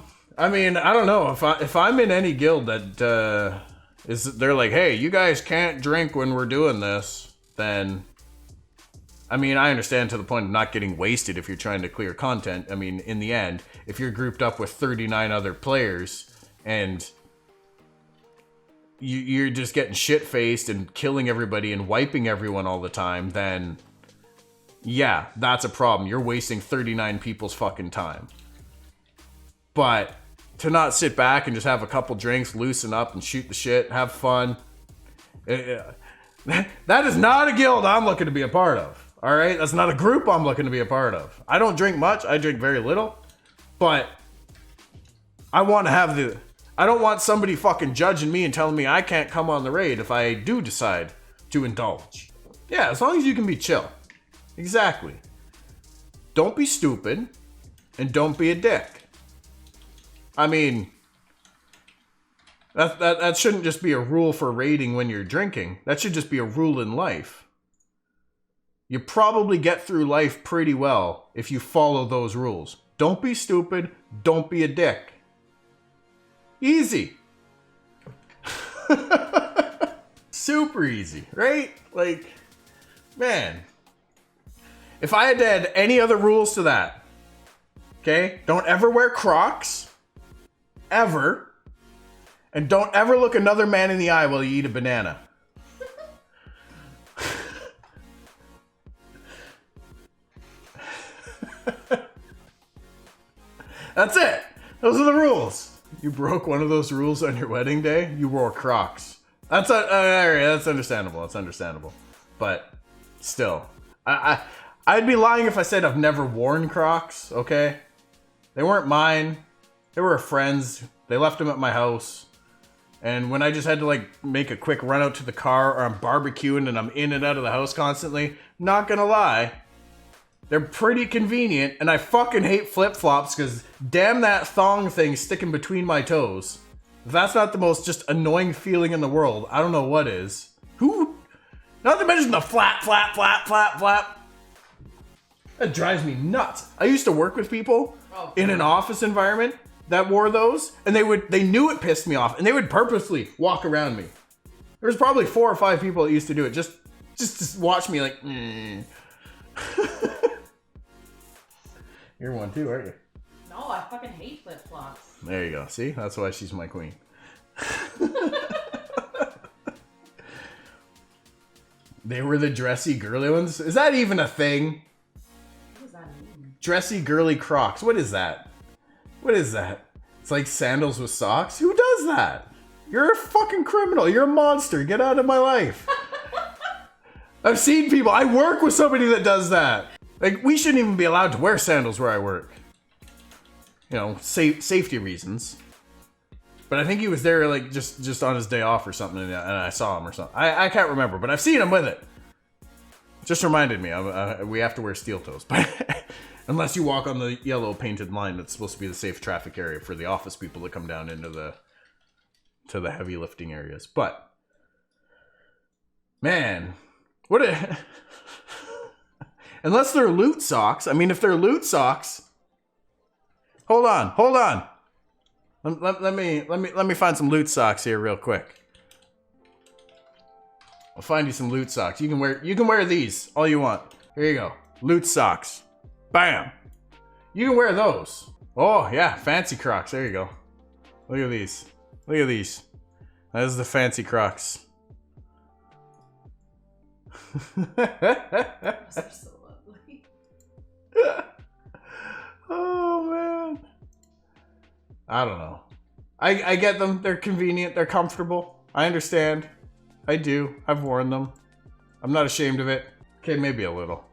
mean, I don't know if I'm in any guild that they're like, hey, you guys can't drink when we're doing this, then. I mean, I understand to the point of not getting wasted if you're trying to clear content. I mean, in the end, if you're grouped up with 39 other players and you're just getting shit-faced and killing everybody and wiping everyone all the time, then yeah, that's a problem. You're wasting 39 people's fucking time. But to not sit back and just have a couple drinks, loosen up and shoot the shit, have fun, that is not a guild I'm looking to be a part of. All right, that's not a group I'm looking to be a part of. I don't drink much. I drink very little, but I want to have I don't want somebody fucking judging me and telling me I can't come on the raid if I do decide to indulge. Yeah, as long as you can be chill. Exactly. Don't be stupid and don't be a dick. I mean, that shouldn't just be a rule for raiding when you're drinking. That should just be a rule in life. You probably get through life pretty well if you follow those rules. Don't be stupid. Don't be a dick. Easy. Super easy, right? Like, man. If I had to add any other rules to that, okay? Don't ever wear Crocs. Ever. And don't ever look another man in the eye while you eat a banana. That's it. Those are the rules. You broke one of those rules on your wedding day. You wore Crocs. That's understandable. That's understandable. But still, I'd be lying if I said I've never worn Crocs. Okay, they weren't mine. They were a friend's. They left them at my house. And when I just had to like make a quick run out to the car, or I'm barbecuing and I'm in and out of the house constantly, not gonna lie, they're pretty convenient, and I fucking hate flip-flops because damn that thong thing sticking between my toes. If that's not the most just annoying feeling in the world, I don't know what is. Who? Not to mention the flap. That drives me nuts. I used to work with people in an office environment that wore those, and they knew it pissed me off, and they would purposely walk around me. There was probably 4 or 5 people that used to do it just to watch me like, You're one too, aren't you? No, I fucking hate flip-flops. There you go. See? That's why she's my queen. They were the dressy girly ones? Is that even a thing? What does that mean? Dressy girly Crocs. What is that? What is that? It's like sandals with socks? Who does that? You're a fucking criminal. You're a monster. Get out of my life. I've seen people. I work with somebody that does that. Like, we shouldn't even be allowed to wear sandals where I work. You know, safety reasons. But I think he was there, like, just on his day off or something, and I saw him or something. I can't remember, but I've seen him with it. Just reminded me, we have to wear steel toes. But unless you walk on the yellow painted line that's supposed to be the safe traffic area for the office people that come down into the heavy lifting areas. But, man, unless they're loot socks. I mean, if they're loot socks, hold on. Let me find some loot socks here real quick. I'll find you some loot socks. You can wear these all you want. Here you go. Loot socks. Bam. You can wear those. Oh yeah, fancy Crocs. There you go. Look at these. Look at these. That is the fancy Crocs. They're so lovely. Oh man. I don't know. I get them. They're convenient. They're comfortable. I understand. I do. I've worn them. I'm not ashamed of it. Okay, maybe a little.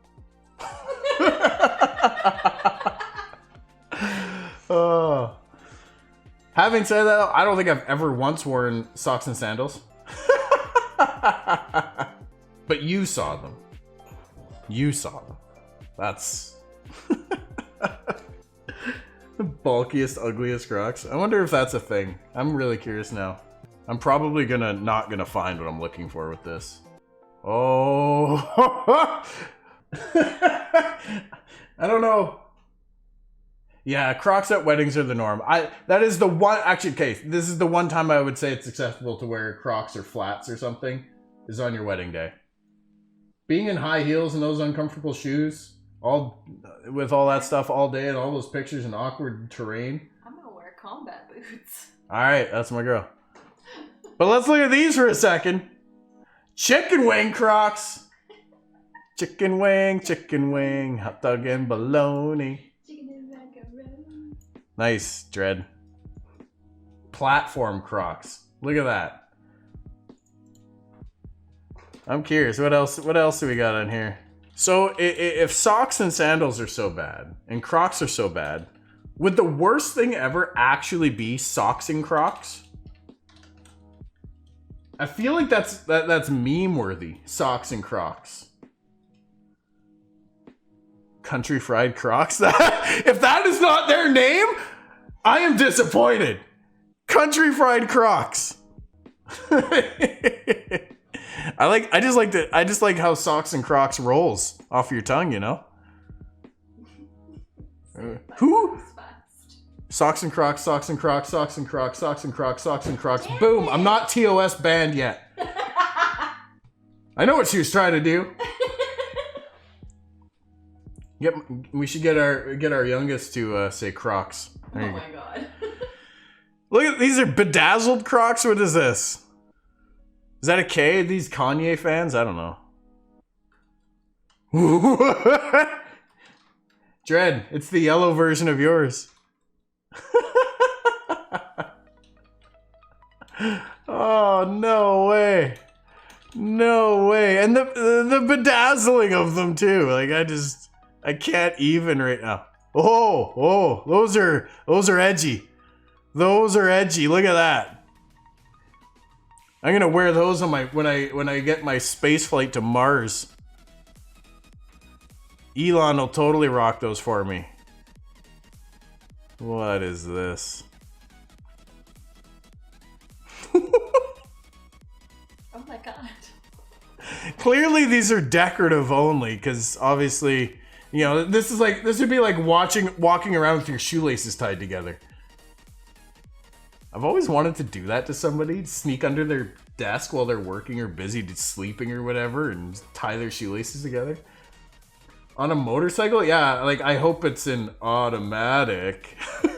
Oh. Having said that, I don't think I've ever once worn socks and sandals. But you saw them. You saw them. That's the bulkiest, ugliest Crocs. I wonder if that's a thing. I'm really curious now. I'm probably not gonna find what I'm looking for with this. Oh. I don't know. Yeah, Crocs at weddings are the norm. That is the one, actually, okay, this is the one time I would say it's acceptable to wear Crocs or flats or something, is on your wedding day. Being in high heels and those uncomfortable shoes, with all that stuff all day and all those pictures in awkward terrain. I'm gonna wear combat boots. Alright, that's my girl. But let's look at these for a second. Chicken wing Crocs. Chicken wing, hot dog and bologna. Nice, Dread. Platform Crocs. Look at that. I'm curious, what else do we got on here? So if socks and sandals are so bad, and Crocs are so bad, would the worst thing ever actually be socks and Crocs? I feel like that's meme worthy. Socks and Crocs. Country Fried Crocs. If that is not their name, I am disappointed. Country Fried Crocs. I just like how socks and Crocs rolls off your tongue, you know? Who? Socks and Crocs, socks and Crocs, socks and Crocs, socks and Crocs, socks and Crocs. Boom! I'm not TOS banned yet. I know what she was trying to do. We should get our youngest to say Crocs. There you go. My god. Look at these are bedazzled Crocs. What is this? Is that a K? Are these Kanye fans? I don't know. Dread, it's the yellow version of yours. Oh, no way. No way. And the bedazzling of them too. Like I can't even right now. Oh, those are edgy. Those are edgy. Look at that. I'm gonna wear those on my when I get my space flight to Mars. Elon will totally rock those for me. What is this? Oh my god. Clearly these are decorative only, because obviously, you know, this would be like walking around with your shoelaces tied together. I've always wanted to do that to somebody, sneak under their desk while they're working or busy sleeping or whatever and tie their shoelaces together. On a motorcycle? Yeah, like I hope it's an automatic. Can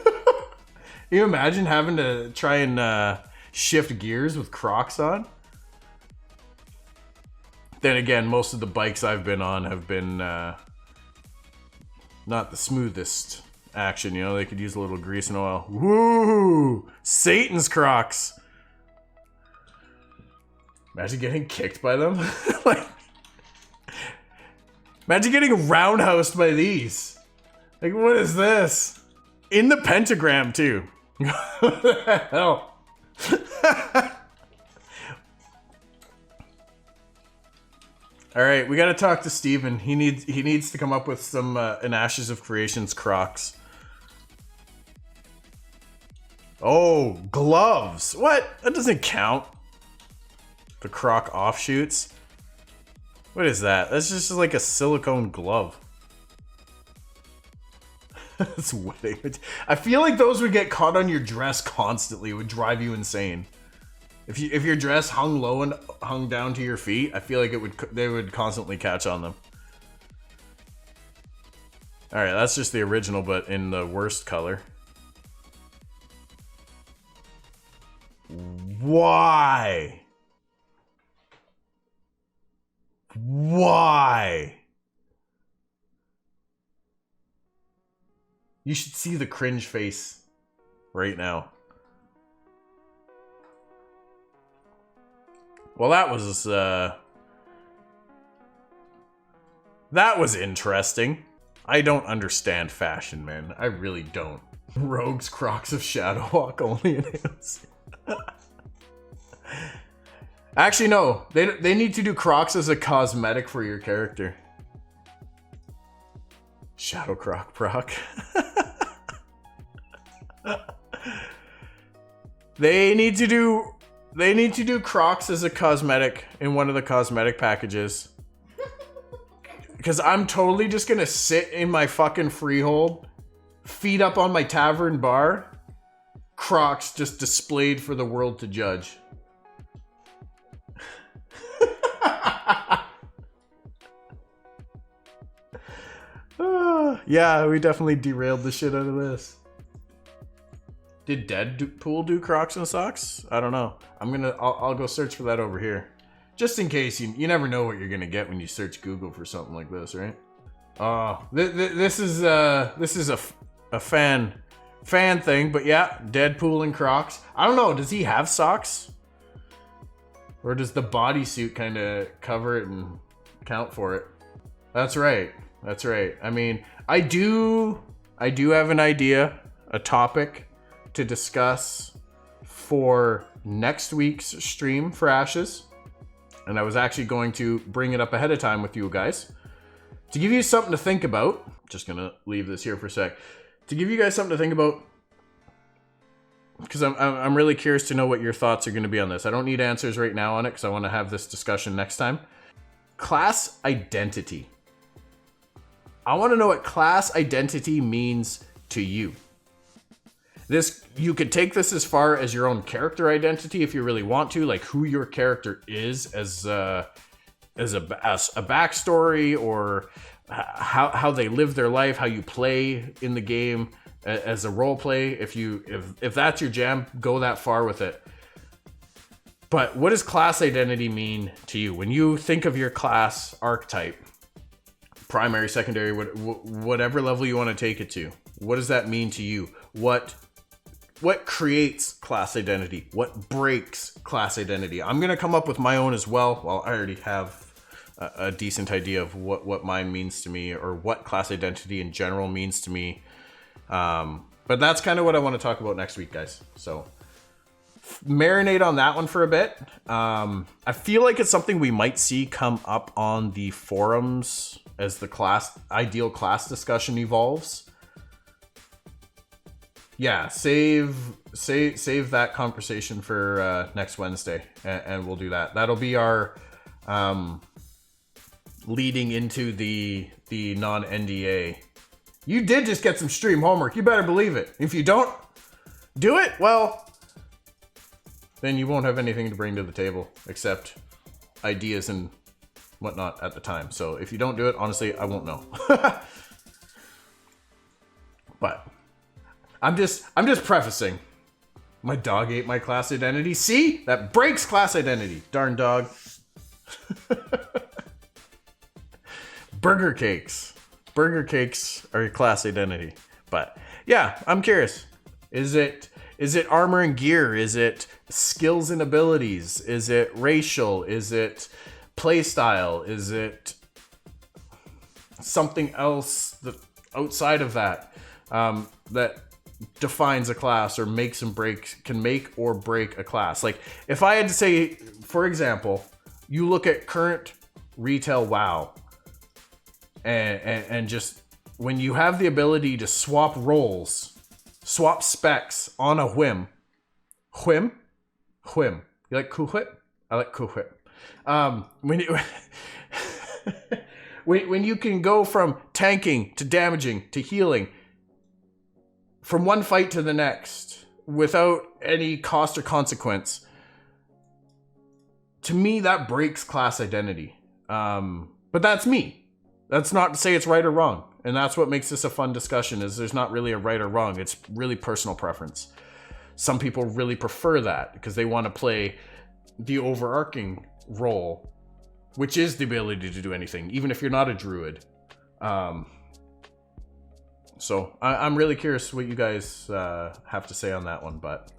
you imagine having to try and shift gears with Crocs on? Then again, most of the bikes I've been on have been not the smoothest action, you know, they could use a little grease and oil. Woo! Satan's Crocs! Imagine getting kicked by them. Like, imagine getting roundhoused by these. Like, what is this? In the pentagram, too. What the hell? Alright, we gotta talk to Steven. He needs to come up with some an Ashes of Creations Crocs. Oh, gloves. What? That doesn't count. The Croc offshoots. What is that? That's just like a silicone glove. That's wedding. I feel like those would get caught on your dress constantly. It would drive you insane. If your dress hung low and hung down to your feet, I feel like they would constantly catch on them. All right, that's just the original, but in the worst color. Why? Why? You should see the cringe face right now. Well, that was interesting. I don't understand fashion, man. I really don't. Rogue's Crocs of Shadow Walk only enhance. Actually, no. They need to do Crocs as a cosmetic for your character. Shadow Croc proc. They need to do Crocs as a cosmetic in one of the cosmetic packages. Because I'm totally just gonna sit in my fucking freehold, feet up on my tavern bar, Crocs just displayed for the world to judge. Yeah, we definitely derailed the shit out of this. Did Deadpool do Crocs and socks? I don't know. I'll go search for that over here. Just in case, you never know what you're gonna get when you search Google for something like this, right? This is a fan thing, but yeah, Deadpool and Crocs. I don't know, does he have socks? Or does the bodysuit kind of cover it and count for it? That's right. That's right. I mean, I do have an idea, a topic to discuss for next week's stream for Ashes. And I was actually going to bring it up ahead of time with you guys to give you something to think about. Just gonna leave this here for a sec to give you guys something to think about, because I'm really curious to know what your thoughts are going to be on this. I don't need answers right now on it because I want to have this discussion next time. Class identity. I want to know what class identity means to you. You could take this as far as your own character identity if you really want to, like who your character is as a backstory, or how they live their life, how you play in the game as a role play. If that's your jam, go that far with it. But what does class identity mean to you when you think of your class archetype? Primary, secondary, whatever level you want to take it to. What does that mean to you? What creates class identity? What breaks class identity? I'm going to come up with my own as well. Well, I already have a decent idea of what mine means to me, or what class identity in general means to me. But that's kind of what I want to talk about next week, guys. So marinate on that one for a bit. I feel like it's something we might see come up on the forums as the ideal class discussion evolves. Yeah, save that conversation for next Wednesday, and we'll do that. That'll be our leading into the non-NDA. You did just get some stream homework. You better believe it. If you don't do it, well, then you won't have anything to bring to the table except ideas and whatnot at the time. So if you don't do it, honestly, I won't know. But I'm just prefacing. My dog ate my class identity. See? That breaks class identity. Darn dog. Burger cakes. Burger cakes are your class identity. But yeah, I'm curious. Is it armor and gear? Is it skills and abilities? Is it racial? Is it play style? Is it something else that outside of that that defines a class or can make or break a class? Like if I had to say, for example, you look at current retail WoW and just when you have the ability to swap roles, swap specs on a whim. You like Cool Whip? I like Cool Whip. When you when you can go from tanking to damaging to healing from one fight to the next without any cost or consequence, to me that breaks class identity. But that's me. That's not to say it's right or wrong. And that's what makes this a fun discussion, is there's not really a right or wrong. It's really personal preference. Some people really prefer that because they want to play the overarching role, which is the ability to do anything, even if you're not a druid. So I'm really curious what you guys have to say on that one, but